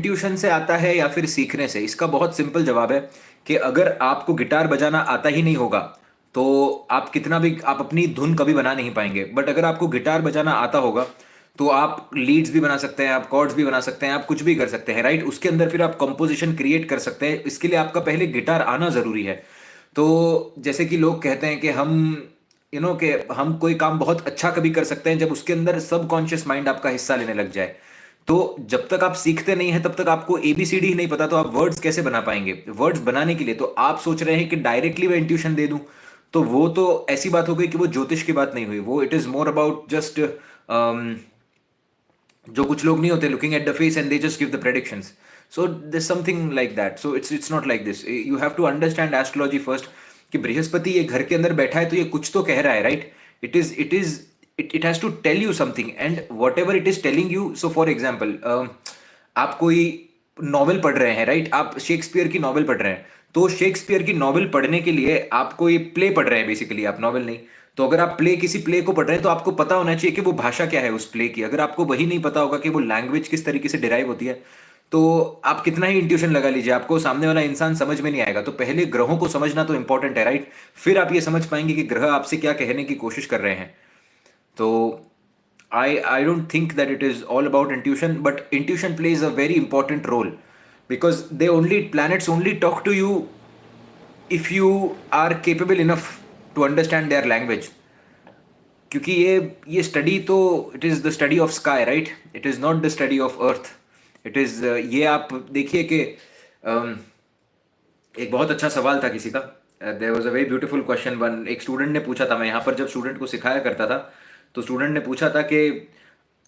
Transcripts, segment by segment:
Intuition से आता है या फिर सीखने से? इसका बहुत सिंपल जवाब है कि अगर आपको गिटार बजाना आता ही नहीं होगा तो आप कितना भी आप अपनी धुन कभी बना नहीं पाएंगे। बट अगर आपको गिटार बजाना आता होगा तो आप लीड्स भी बना सकते हैं, आप कॉर्ड्स भी बना सकते हैं, आप कुछ भी कर सकते हैं, राइट? उसके अंदर फिर आप कंपोजिशन क्रिएट कर सकते हैं। इसके लिए आपका पहले गिटार आना जरूरी है। तो जैसे कि लोग कहते हैं कि हम कि हम कोई काम बहुत अच्छा कभी कर सकते हैं जब उसके अंदर सबकॉन्शियस माइंड आपका हिस्सा लेने लग जाए। तो जब तक आप सीखते नहीं हैं तब तक आपको एबीसीडी ही नहीं पता, तो आप वर्ड्स कैसे बना पाएंगे? वर्ड्स बनाने के लिए तो आप सोच रहे हैं कि डायरेक्टली मैं इंट्यूशन दे दूं, तो वो तो ऐसी बात हो गई कि वो ज्योतिष की बात नहीं हुई। वो it is more about just जो कुछ लोग नहीं होते looking at the face and they just give the predictions. So this something like that. So it's not like this. You have to understand astrology first कि बृहस्पति ये घर के अंदर बैठा है तो ये कुछ तो कह रहा है, right? It has to tell you something and whatever it is telling you. So for example, आप कोई नॉवेल पढ़ रहे हैं, राइट? आप शेक्सपियर की नॉवेल पढ़ रहे हैं, तो शेक्सपियर की नॉवेल पढ़ने के लिए आपको ये प्ले पढ़ रहे हैं बेसिकली, आप नॉवेल नहीं। तो अगर आप किसी प्ले को पढ़ रहे हैं तो आपको पता होना चाहिए कि वो भाषा क्या है उस प्ले की। अगर आपको वही नहीं पता होगा कि वो लैंग्वेज किस तरीके से डिराइव होती है, तो आप कितना ही इंट्यूशन लगा लीजिए, आपको सामने वाला इंसान समझ में नहीं आएगा। तो पहले ग्रहों को समझना तो इंपॉर्टेंट है, राइट? फिर आप ये समझ पाएंगे कि ग्रह आपसे क्या कहने की कोशिश कर रहे हैं। तो I don't think that it is all about intuition, but intuition plays a very important role because planets only talk to you if you are capable enough to understand their language. क्योंकि ये study तो it is the study of sky, right? It is not the study of earth. It is ये आप देखिए कि एक बहुत अच्छा सवाल था किसी का। There was a very beautiful question one. एक स्टूडेंट ने पूछा था, मैं यहाँ पर जब स्टूडेंट को सिखाया करता था, तो स्टूडेंट ने पूछा था कि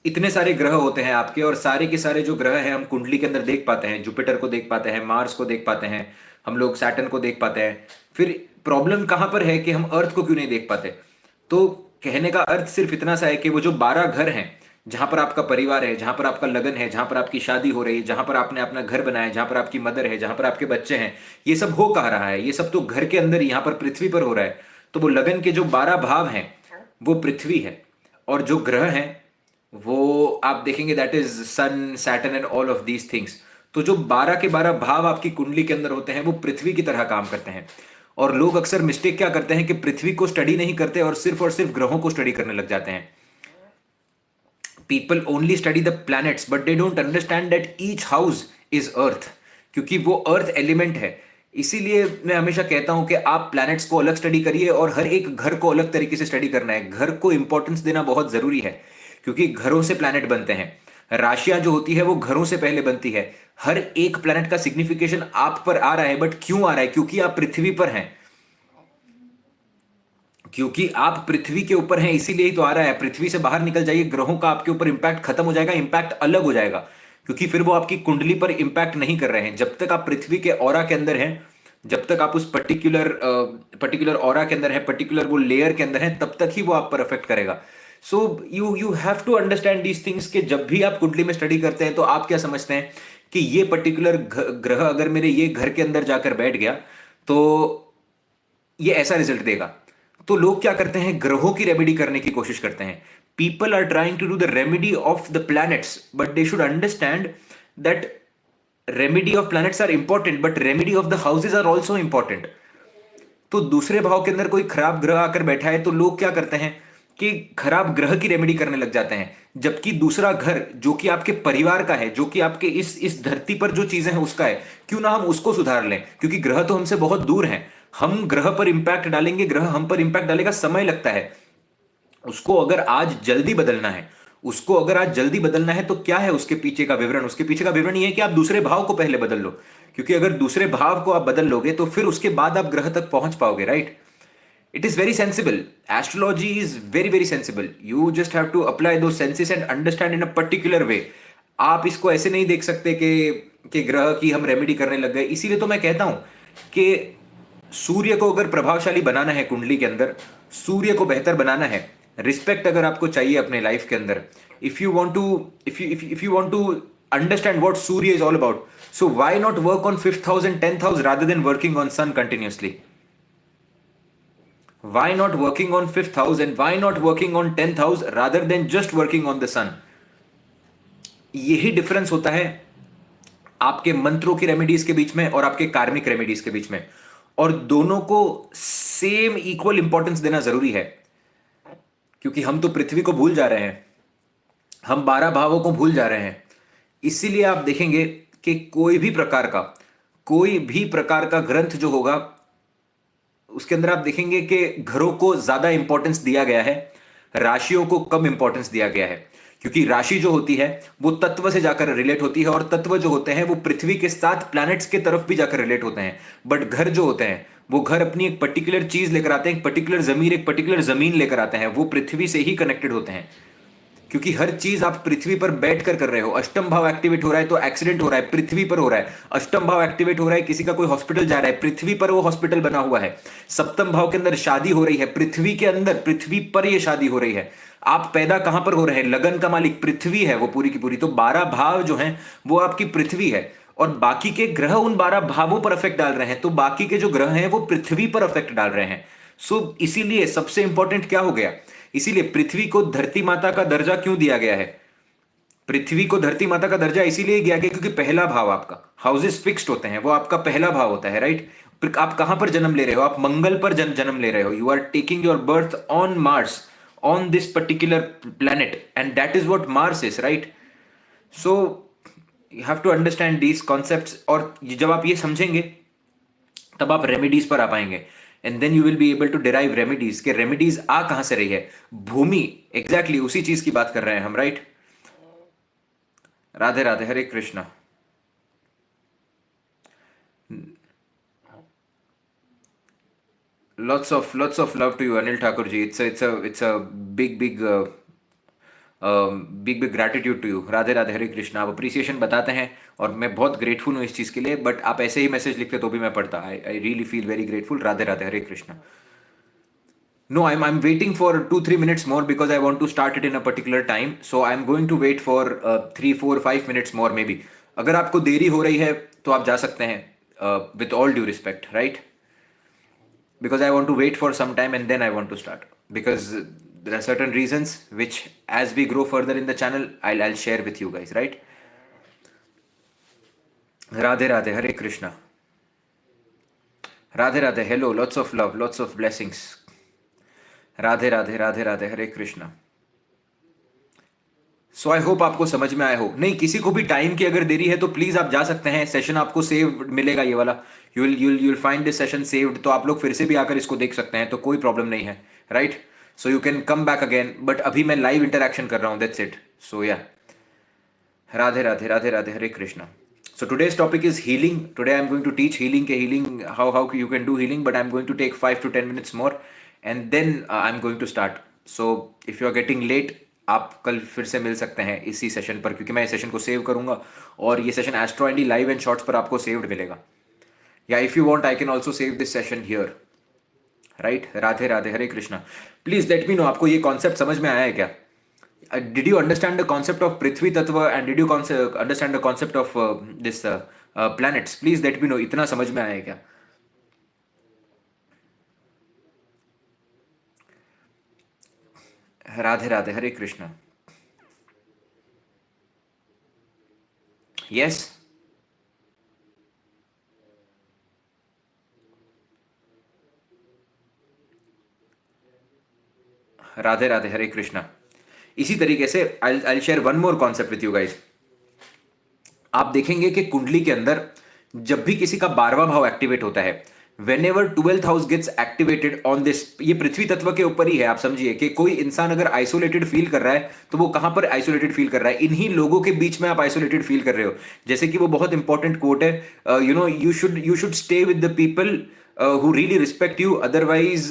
इतने सारे ग्रह होते हैं आपके, और सारे के सारे जो ग्रह हैं हम कुंडली के अंदर देख पाते हैं। जुपिटर को देख पाते हैं, मार्स को देख पाते हैं, हम लोग सैटर्न को देख पाते हैं। फिर प्रॉब्लम कहाँ पर है कि हम अर्थ को क्यों नहीं देख पाते? तो कहने का अर्थ सिर्फ इतना सा है कि वो जो 12 घर हैं जहां पर आपका परिवार है, जहां पर आपका लगन है, जहां पर आपकी शादी हो रही है, जहां पर आपने अपना घर बनाया है, जहां पर आपकी मदर है, जहां पर आपके बच्चे हैं, ये सब हो कहाँ रहा है? ये सब तो घर के अंदर यहाँ पर पृथ्वी पर हो रहा है। तो वो लगन के जो 12 भाव हैं वो पृथ्वी है, और जो ग्रह हैं वो आप देखेंगे that is sun, saturn and all of these things. तो जो 12 के 12 भाव आपकी कुंडली के अंदर होते हैं वो पृथ्वी की तरह काम करते हैं। और लोग अक्सर मिस्टेक क्या करते हैं कि पृथ्वी को स्टडी नहीं करते और सिर्फ ग्रहों को स्टडी करने लग जाते हैं। People only study the planets but they don't understand that each house is earth, क्योंकि वो अर्थ एलिमेंट है। इसीलिए मैं हमेशा कहता हूं कि आप प्लैनेट्स को अलग स्टडी करिए और हर एक घर को अलग तरीके से स्टडी करना है। घर को इंपॉर्टेंस देना बहुत जरूरी है, क्योंकि घरों से प्लैनेट बनते हैं। राशियां जो होती है वो घरों से पहले बनती है। हर एक प्लैनेट का सिग्निफिकेशन आप पर आ रहा है, बट क्यों आ रहा है? क्योंकि आप पृथ्वी पर हैं, क्योंकि आप पृथ्वी के ऊपर हैं, इसीलिए ही तो आ रहा है। पृथ्वी से बाहर निकल जाइए, ग्रहों का आपके ऊपर इंपैक्ट खत्म हो जाएगा, इंपैक्ट अलग हो जाएगा, क्योंकि फिर वो आपकी कुंडली पर इंपैक्ट नहीं कर रहे हैं। जब तक आप पृथ्वी के ऑरा के अंदर हैं, जब तक आप उस पर्टिकुलर ऑरा के अंदर है, पर्टिकुलर वो लेयर के अंदर है, तब तक ही वो आप पर अफेक्ट करेगा। So you have to understand these things कि जब भी आप कुंडली में स्टडी करते हैं तो आप क्या समझते हैं कि ये पर्टिकुलर ग्रह अगर मेरे ये घर के अंदर जाकर बैठ गया तो ये ऐसा रिजल्ट देगा। तो लोग क्या करते हैं? ग्रहों की रेमेडी करने की कोशिश करते हैं। People are trying to do the remedy of the planets, but they should understand that remedy of planets are important, but remedy of the houses are also important. तो दूसरे भाव के अंदर कोई खराब ग्रह आकर बैठा है तो लोग क्या करते हैं कि खराब ग्रह की रेमेडी करने लग जाते हैं, जबकि दूसरा घर जो कि आपके परिवार का है, जो कि आपके इस धरती पर जो चीजें हैं उसका है, क्यों ना हम उसको सुधार लें? क्योंकि ग्रह तो हमसे बहुत दूर हैं। हम ग्रह पर इंपैक्ट डालेंगे, ग्रह हम पर इंपैक्ट डालेगा, समय लगता है। उसको अगर आज जल्दी बदलना है तो क्या है उसके पीछे का विवरण? उसके पीछे का विवरण ये है कि आप दूसरे भाव को पहले बदल लो, क्योंकि अगर दूसरे भाव को आप बदल लोगे तो फिर उसके बाद आप ग्रह तक पहुंच पाओगे, right? It is very sensible. Astrology is very very sensible. You just have to apply those senses and understand in a particular way. आप इसको ऐसे नहीं देख सकते कि ग्रह की हम रेमेडी करने लग गए। इसीलिए तो मैं कहता हूं कि सूर्य को अगर प्रभावशाली बनाना है कुंडली के अंदर, सूर्य को बेहतर बनाना है, रिस्पेक्ट अगर आपको चाहिए अपने लाइफ के अंदर, if you want to understand what Surya is all about, so why not work on 5th house and 10th house rather than working on sun continuously? Why not working on 5th house and why not working on 10th house rather than just working on the sun? यही difference होता है आपके मंत्रों की remedies के बीच में और आपके कार्मिक रेमेडीज के बीच में, और दोनों को सेम इक्वल इंपॉर्टेंस देना जरूरी है, क्योंकि हम तो पृथ्वी को भूल जा रहे हैं, हम 12 भावों को भूल जा रहे हैं। इसीलिए आप देखेंगे कि कोई भी प्रकार का ग्रंथ जो होगा उसके अंदर आप देखेंगे कि घरों को ज्यादा इंपॉर्टेंस दिया गया है, राशियों को कम इंपॉर्टेंस दिया गया है, क्योंकि राशि जो होती है वो तत्व से जाकर रिलेट होती है, और तत्व जो होते हैं वो पृथ्वी के साथ प्लैनेट्स के तरफ भी जाकर रिलेट होते हैं। बट घर जो होते हैं वो घर अपनी एक पर्टिकुलर चीज लेकर आते हैं, एक पर्टिकुलर जमीन लेकर आते हैं, वो पृथ्वी से ही कनेक्टेड होते हैं, क्योंकि हर चीज आप पृथ्वी पर बैठकर कर रहे हो। अष्टम भाव एक्टिवेट हो रहा है तो एक्सीडेंट हो रहा है, पृथ्वी पर हो रहा है। अष्टम भाव एक्टिवेट हो रहा है, किसी का कोई हॉस्पिटल जा रहा है, पृथ्वी पर वो हॉस्पिटल बना हुआ है। सप्तम भाव के अंदर शादी हो रही है, पृथ्वी के अंदर, पृथ्वी पर ये शादी हो रही है। आप पैदा कहां पर हो रहे हैं, लगन का मालिक पृथ्वी है वो पूरी की पूरी। तो 12 भाव जो हैं वो आपकी पृथ्वी है, और बाकी के ग्रह उन 12 भावों पर अफेक्ट डाल रहे हैं, तो बाकी के जो ग्रह हैं वो पृथ्वी पर अफेक्ट डाल रहे हैं। सो इसीलिए सबसे इंपॉर्टेंट क्या हो गया, इसीलिए पृथ्वी को धरती माता का दर्जा क्यों दिया गया है? पृथ्वी को धरती माता का दर्जा इसीलिए दिया गया क्योंकि पहला भाव, आपका हाउसेस फिक्स्ड होते हैं, वो आपका पहला भाव होता है, राइट? आप कहां पर जन्म ले रहे हो? आप मंगल पर जन्म ले रहे हो। You are taking your birth on Mars, on this particular planet, and that is what Mars is, right? So you have to understand these concepts, और जब आप ये समझेंगे तब आप रेमेडीज पर आ पाएंगे, and then you will be able to derive remedies. के रेमेडीज आ कहां से रही है? भूमि, एग्जैक्टली उसी चीज की बात कर रहे हैं हम, right? Radhe Radhe, Hare Krishna. Lots of love to you, Anil Thakur ji. It's a big gratitude to you. Radhe Radhe, Hare Krishna. आप अप्रिसिएशन बताते हैं और मैं बहुत ग्रेटफुल हूँ इस चीज़ के लिए, बट आप ऐसे ही मैसेज लिखते तो भी मैं पढ़ता। I really feel very grateful. Radhe Radhe, Hare Krishna. No, I'm waiting for 2-3 minutes more because I want to start it in a particular time. So I'm going to wait for 3-4-5 minutes more maybe. अगर आपको देरी हो रही है तो आप जा सकते हैं, with all due respect, right? Because I want to wait for some time and then I want to start. Because there are certain reasons which, as we grow further in the channel, I'll share with you guys, right? Radhe Radhe, Hare Krishna. Radhe Radhe, hello, lots of love, lots of blessings. Radhe Radhe, Radhe Radhe, Hare Krishna. So I hope आपको समझ में आया हो। नहीं, किसी को भी time की अगर देरी है तो प्लीज आप जा सकते हैं, सेशन आपको सेव मिलेगा, ये वाला you'll find this session saved, तो आप लोग फिर से भी आकर इसको देख सकते हैं, तो कोई प्रॉब्लम नहीं है, right? So you can come back again, but अभी मैं लाइव इंटरेक्शन कर रहा हूँ, दैट्स इट। सो या, Radhe Radhe, Radhe Radhe, Hare Krishna. So today's topic is healing. Today I'm going to teach healing, how you can do healing, but I'm going to take 5 to 10 minutes more, and then I'm going to start. So if you are getting late, आप कल फिर से मिल सकते हैं इसी session पर, क्योंकि मैं इस सेशन को सेव करूंगा और ये session astro Andy live and shorts पर आपको सेव्ड मिलेगा। या if you want I can also save this session here, right? Radhe Radhe, Hare Krishna. Please let me know, आपको ये कॉन्सेप्ट समझ में आया है क्या? Did you understand the concept of Prithvi Tattva, and did you understand the concept of this planets? Please let me know. इतना समझ में आया क्या? राधे राधे, हरे कृष्णा। Yes. राधे राधे, हरे कृष्णा। इसी तरीके से I'll share one more concept with you guys. आप देखेंगे कि कुंडली के अंदर जब भी किसी का 12वां भाव एक्टिवेट होता है, whenever 12th house gets activated on this, ये पृथ्वी तत्व के ऊपर ही है। आप समझिए कि कोई इंसान अगर आइसोलेटेड फील कर रहा है तो वो कहां पर आइसोलेटेड फील कर रहा है? इन्हीं लोगों के बीच में आप आइसोलेटेड फील कर रहे हो। जैसे कि वो बहुत इंपॉर्टेंट कोट है, you should stay with the people who really respect you, otherwise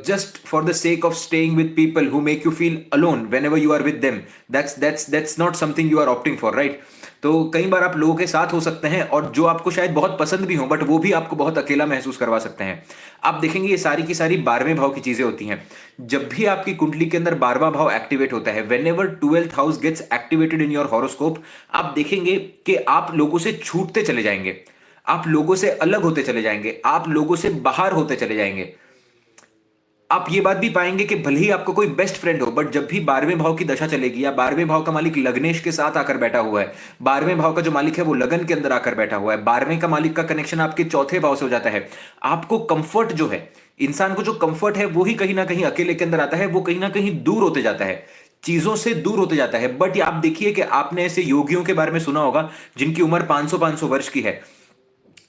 just for the sake of staying with people who make you feel alone whenever you are with them, that's not something you are opting for, right? तो कई बार आप लोगों के साथ हो सकते हैं और जो आपको शायद बहुत पसंद भी हो, बट वो भी आपको बहुत अकेला महसूस करवा सकते हैं। आप देखेंगे ये सारी की सारी 12वें भाव की चीजें होती हैं। जब भी आपकी कुंडली के अंदर 12वां भाव एक्टिवेट होता है, whenever 12th house gets activated in your horoscope, आप देखेंगे कि आप लोगों से छूटते चले जाएंगे, आप लोगों से अलग होते चले जाएंगे, आप लोगों से बाहर होते चले जाएंगे। आप ये बात भी पाएंगे कि भले ही आपका कोई बेस्ट फ्रेंड हो, बट जब भी 12वें भाव की दशा चलेगी या 12वें भाव का मालिक लग्नेश के साथ आकर बैठा हुआ है, 12वें भाव का जो मालिक है वो लगन के अंदर आकर बैठा हुआ है, 12वें का मालिक का कनेक्शन आपके चौथे भाव से हो जाता है, आपको कंफर्ट जो है, इंसान को जो कंफर्ट है वो ही कहीं ना कहीं अकेले के अंदर आता है, वो कहीं ना कहीं दूर होते जाता है, चीजों से दूर होते जाता है। बट आप देखिए कि आपने ऐसे योगियों के बारे में सुना होगा जिनकी उम्र 500 वर्ष की है,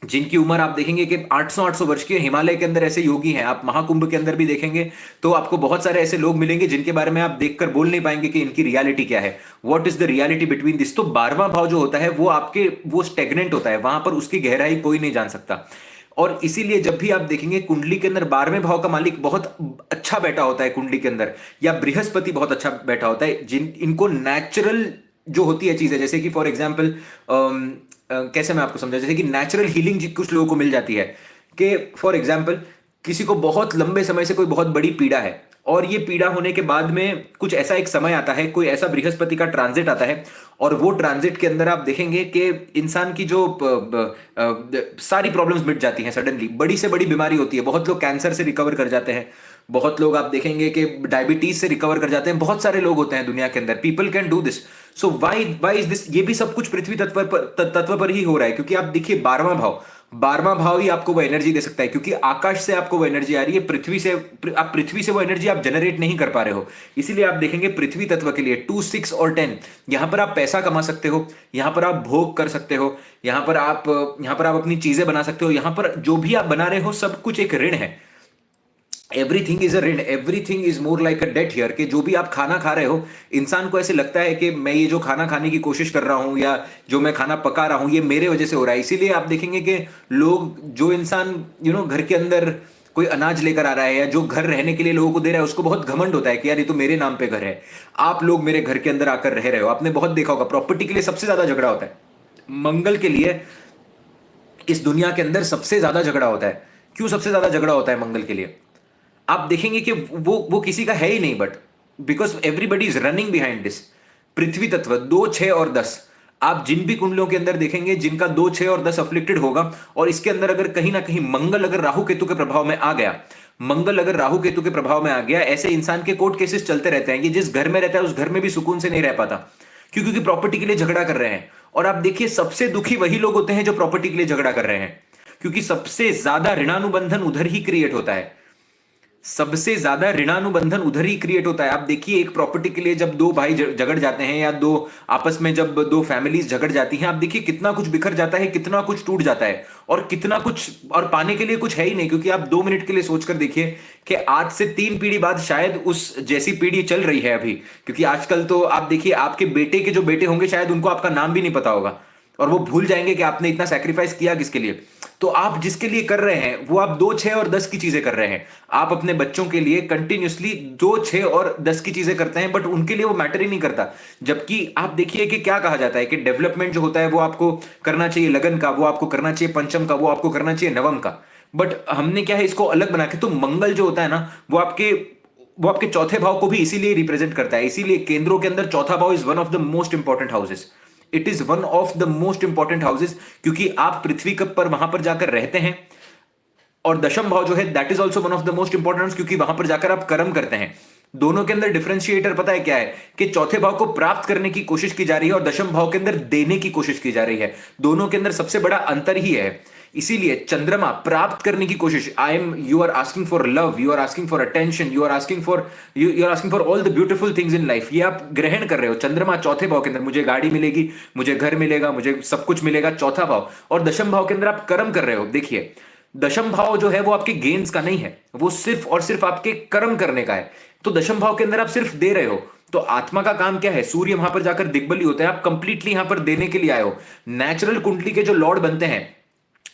जिनकी उम्र आप देखेंगे कि 800 वर्ष की है। हिमालय के अंदर ऐसे योगी हैं, आप महाकुंभ के अंदर भी देखेंगे तो आपको बहुत सारे ऐसे लोग मिलेंगे जिनके बारे में आप देखकर बोल नहीं पाएंगे कि इनकी रियलिटी क्या है, what is the reality between this. तो 12वां भाव जो होता है वो आपके वो स्टेगनेंट होता है, वहां पर उसकी गहराई कोई नहीं जान सकता। और इसीलिए जब भी आप देखेंगे कुंडली के अंदर 12वें भाव का मालिक बहुत अच्छा बैठा होता है कुंडली के अंदर, या बृहस्पति बहुत अच्छा बैठा होता है, जिन इनको नेचुरल जो होती है चीजें, जैसे कि फॉर एग्जाम्पल कैसे मैं आपको समझा, जैसे कि नेचुरल हीलिंग कुछ लोगों को मिल जाती है कि फॉर एग्जाम्पल किसी को बहुत लंबे समय से कोई बहुत बड़ी पीड़ा है, और ये पीड़ा होने के बाद में कुछ ऐसा एक समय आता है, कोई ऐसा बृहस्पति का ट्रांजिट आता है, और वो ट्रांजिट के अंदर आप देखेंगे कि इंसान की जो सारी प्रॉब्लम्स मिट जाती हैं सडनली, बड़ी से बड़ी बीमारी होती है, बहुत लोग कैंसर से रिकवर कर जाते हैं, बहुत लोग आप देखेंगे कि डायबिटीज से रिकवर कर जाते हैं, बहुत सारे लोग होते हैं दुनिया के अंदर, people can do this. So why is this, ये भी सब कुछ पृथ्वी तत्व पर ही हो रहा है, क्योंकि आप देखिए 12वां भाव ही आपको वो एनर्जी दे सकता है, क्योंकि आकाश से आपको वो एनर्जी आ रही है, पृथ्वी से वो एनर्जी आप जनरेट नहीं कर पा रहे हो। इसीलिए आप देखेंगे पृथ्वी तत्व के लिए 2, 6 और 10, यहां पर आप पैसा कमा सकते हो, यहां पर आप भोग कर सकते हो, यहां पर आप अपनी चीजें बना सकते हो, यहां पर जो भी आप बना रहे हो सब कुछ एक ऋण है। एवरीथिंग इज अ ऋण, everything is more like a debt here, कि जो भी आप खाना खा रहे हो, इंसान को ऐसे लगता है कि मैं ये जो खाना खाने की कोशिश कर रहा हूं या जो मैं खाना पका रहा हूं ये मेरे वजह से हो रहा है। इसीलिए आप देखेंगे कि लोग, जो इंसान घर के अंदर कोई अनाज लेकर आ रहा है या जो घर रहने के लिए लोगों को दे रहा है, उसको बहुत घमंड होता है कि यार ये तो मेरे नाम पे घर है, आप लोग मेरे घर के अंदर आकर रह रहे हो। आपने बहुत देखा होगा प्रॉपर्टी के लिए सबसे ज्यादा झगड़ा होता है, मंगल के लिए इस दुनिया के अंदर सबसे ज्यादा झगड़ा होता है। क्यों सबसे ज्यादा झगड़ा होता है मंगल के लिए? आप देखेंगे कि वो किसी का है ही नहीं, but because everybody is running behind this. पृथ्वी तत्व 2, 6 और 10, आप जिन भी कुंडलियों के अंदर देखेंगे जिनका 2, 6 और 10 अफ्लिक्टेड होगा, और इसके अंदर अगर कहीं ना कहीं मंगल अगर राहु केतु के प्रभाव में आ गया, मंगल अगर राहु केतु के प्रभाव में आ गया, ऐसे इंसान के कोर्ट केसेस चलते रहते हैं। ये जिस घर में रहता है उस घर में भी सुकून से नहीं रह पाता, क्योंकि प्रॉपर्टी के लिए झगड़ा कर रहे हैं। और आप देखिए सबसे दुखी वही लोग होते हैं जो प्रॉपर्टी के लिए झगड़ा कर रहे हैं, क्योंकि सबसे ज्यादा ऋणानुबंधन उधर ही क्रिएट होता है, सबसे ज्यादा ऋणानुबंधन उधर ही क्रिएट होता है। आप देखिए एक प्रॉपर्टी के लिए जब दो भाई झगड़ जाते हैं, या दो आपस में जब दो फैमिलीज झगड़ जाती हैं, आप देखिए कितना कुछ बिखर जाता है, कितना कुछ टूट जाता है, और कितना कुछ, और पाने के लिए कुछ है ही नहीं। क्योंकि आप 2 मिनट के लिए सोचकर देखिए कि आज से 3 पीढ़ी बाद शायद उस जैसी पीढ़ी चल रही है अभी, क्योंकि आजकल तो आप देखिए आपके बेटे के जो बेटे होंगे शायद उनको आपका नाम भी नहीं पता होगा, और वो भूल जाएंगे कि आपने इतना सैक्रिफाइस किया किसके लिए। तो आप जिसके लिए कर रहे हैं वो आप 2, 6 और 10 की चीजें कर रहे हैं। आप अपने बच्चों के लिए कंटिन्यूसली 2, 6 और 10 की चीजें करते हैं, बट उनके लिए वो मैटर ही नहीं करता। जबकि आप देखिए कि क्या कहा जाता है कि डेवलपमेंट जो होता है वो आपको करना चाहिए लगन का, वो आपको करना चाहिए पंचम का, वो आपको करना चाहिए नवम का। बट हमने क्या है इसको अलग बना के, तो मंगल जो होता है ना वो आपके चौथे भाव को भी इसीलिए रिप्रेजेंट करता है। इसीलिए केंद्रों के अंदर चौथा भाव is one of the most important houses, it is one of the most important houses, क्योंकि आप पृथ्वी पर वहां पर जाकर रहते हैं। और दशम भाव जो है that is also one of the most important, क्योंकि वहां पर जाकर आप कर्म करते हैं। दोनों के अंदर डिफरेंशिएटर पता है क्या है, कि चौथे भाव को प्राप्त करने की कोशिश की जा रही है और दशम भाव के अंदर देने की कोशिश की जा रही है। दोनों के अंदर सबसे बड़ा अंतर ही है। इसीलिए चंद्रमा प्राप्त करने की कोशिश, you are asking for love, you are asking for attention, you are asking for all the beautiful things in life, ये आप ग्रहण कर रहे हो। चंद्रमा चौथे भाव के अंदर, मुझे गाड़ी मिलेगी, मुझे घर मिलेगा, मुझे सब कुछ मिलेगा, चौथा भाव। और दशम भाव के अंदर आप कर्म कर रहे हो। देखिए दशम भाव जो है वो आपके गेन्स का नहीं है, वो सिर्फ और सिर्फ आपके कर्म करने का है। तो दशम भाव के अंदर आप सिर्फ दे रहे हो। तो आत्मा का काम क्या है? सूर्य वहां पर जाकर दिग्बली होता है, आप कंप्लीटली यहां पर देने के लिए आए हो। नेचुरल कुंडली के जो लॉर्ड बनते हैं,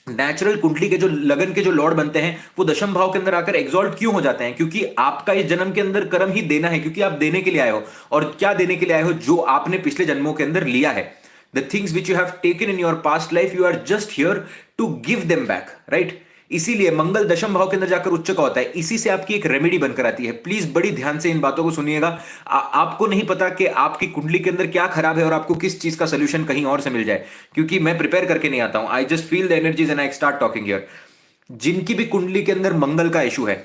नेचुरल कुंडली के जो लगन के जो लॉर्ड बनते हैं, वो दशम भाव के अंदर आकर एग्जॉल्ट क्यों हो जाते हैं? क्योंकि आपका इस जन्म के अंदर कर्म ही देना है, क्योंकि आप देने के लिए आए हो। और क्या देने के लिए आए हो? जो आपने पिछले जन्मों के अंदर लिया है, the things which you have taken in your past life, you are just here to give them back, right? इसीलिए मंगल दशम भाव के अंदर जाकर उच्च का होता है। इसी से आपकी एक रेमेडी बनकर आती है। प्लीज बड़ी ध्यान से इन बातों को सुनिएगा। आपको नहीं पता कि आपकी कुंडली के अंदर क्या खराब है और आपको किस चीज का सोल्यूशन कहीं और से मिल जाए, क्योंकि मैं प्रिपेयर करके नहीं आता हूं। I just feel the energies and I start talking here. जिनकी भी कुंडली के अंदर मंगल का इशू है,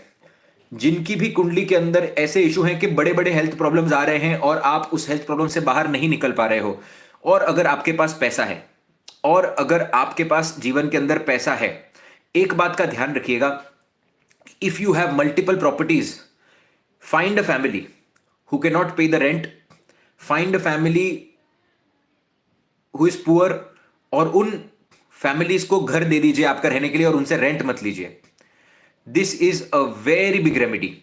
जिनकी भी कुंडली के अंदर ऐसे इशू हैं कि बड़े बड़े हेल्थ प्रॉब्लम्स आ रहे हैं और आप उस हेल्थ प्रॉब्लम से बाहर नहीं निकल पा रहे हो, और अगर आपके पास पैसा है, और अगर आपके पास जीवन के अंदर पैसा है, एक बात का ध्यान रखिएगा, if you have multiple properties, find a family who can not pay the rent, find a family who is poor, और उन फैमिलीज को घर दे दीजिए आपका रहने के लिए और उनसे रेंट मत लीजिए। This is a very big remedy.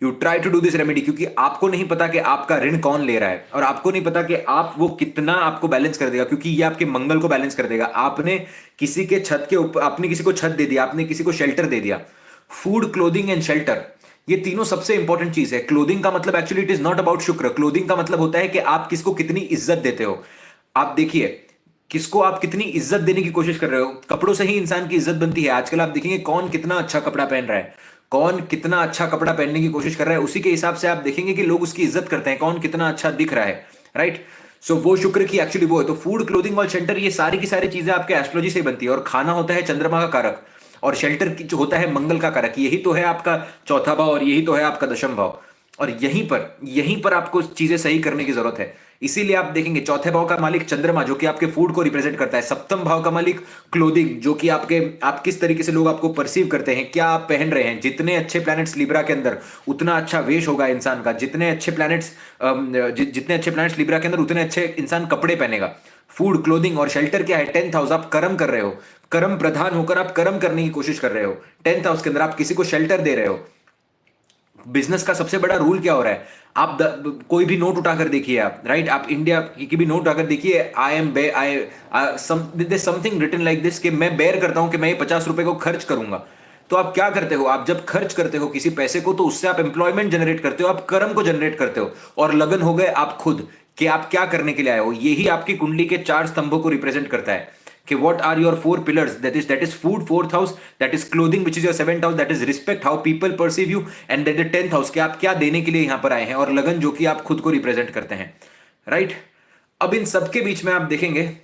You try to do this remedy, क्योंकि आपको नहीं पता कि आपका ऋण कौन ले रहा है, और आपको नहीं पता कि आप वो कितना आपको बैलेंस कर देगा, क्योंकि ये आपके मंगल को बैलेंस कर देगा। आपने किसी के छत के ऊपर, आपने किसी को छत दे दिया, आपने किसी को शेल्टर दे दिया। फूड, क्लोथिंग एंड शेल्टर, ये तीनों सबसे इंपॉर्टेंट चीज है। क्लोथिंग का मतलब actually it is not about शुक्र। क्लोथिंग का मतलब होता है कि आप किसको कितनी इज्जत देते हो। आप देखिए, किसको आप कितनी इज्जत देने की कोशिश कर रहे हो। कपड़ों से ही इंसान की इज्जत बनती है। आजकल आप देखेंगे कौन कितना अच्छा कपड़ा पहन रहा है, कौन कितना अच्छा कपड़ा पहनने की कोशिश कर रहा है, उसी के हिसाब से आप देखेंगे कि लोग उसकी इज्जत करते हैं, कौन कितना अच्छा दिख रहा है, राइट। सो वो शुक्र की एक्चुअली वो है। तो फूड, क्लोथिंग और शेल्टर, ये सारी की सारी चीजें आपके एस्ट्रोलॉजी से बनती है। और खाना होता है चंद्रमा का कारक, और शेल्टर जो होता है मंगल का कारक। यही तो है आपका चौथा भाव, और यही तो है आपका दशम भाव। और यहीं पर आपको चीजें सही करने की जरूरत है। इसीलिए आप देखेंगे चौथे भाव का मालिक चंद्रमा, जो कि आपके फूड को रिप्रेजेंट करता है। सप्तम भाव का मालिक क्लोथिंग, जो कि आप किस तरीके से लोग आपको परसीव करते हैं, क्या आप पहन रहे हैं। जितने अच्छे प्लैनेट्स लिब्रा के अंदर, उतना अच्छा वेश होगा इंसान का। जितने अच्छे प्लैनेट्स लिब्रा के अंदर, उतने अच्छे इंसान कपड़े पहनेगा। फूड, क्लोथिंग और शेल्टर क्या है? 10th house. आप कर्म कर रहे हो, कर्म प्रधान होकर आप कर्म करने की कोशिश कर रहे हो। 10th हाउस के अंदर आप किसी को शेल्टर दे रहे हो। बिजनेस का सबसे बड़ा रूल क्या हो रहा है? आप कोई भी नोट उठाकर देखिए आप, राइट। आप इंडिया की भी नोट उठाकर देखिए, I am by I something written like this, कि मैं बेयर करता हूं कि मैं ये 50 रुपए को खर्च करूंगा। तो आप क्या करते हो? आप जब खर्च करते हो किसी पैसे को, तो उससे आप एम्प्लॉयमेंट जनरेट करते हो, आप कर्म को जनरेट करते हो। और लगन हो गए आप खुद कि आप क्या करने के लिए आए हो। यही आपकी कुंडली के 4 स्तंभों को रिप्रेजेंट करता है कि what are your 4 pillars, that is food, 4th house, that is clothing which is your 7th house, that is respect, how people perceive you, and that is 10th house कि आप क्या देने के लिए यहां पर आए हैं, और लगन जो कि आप खुद को रिप्रेजेंट करते हैं, राइट। अब इन सबके बीच में आप देखेंगे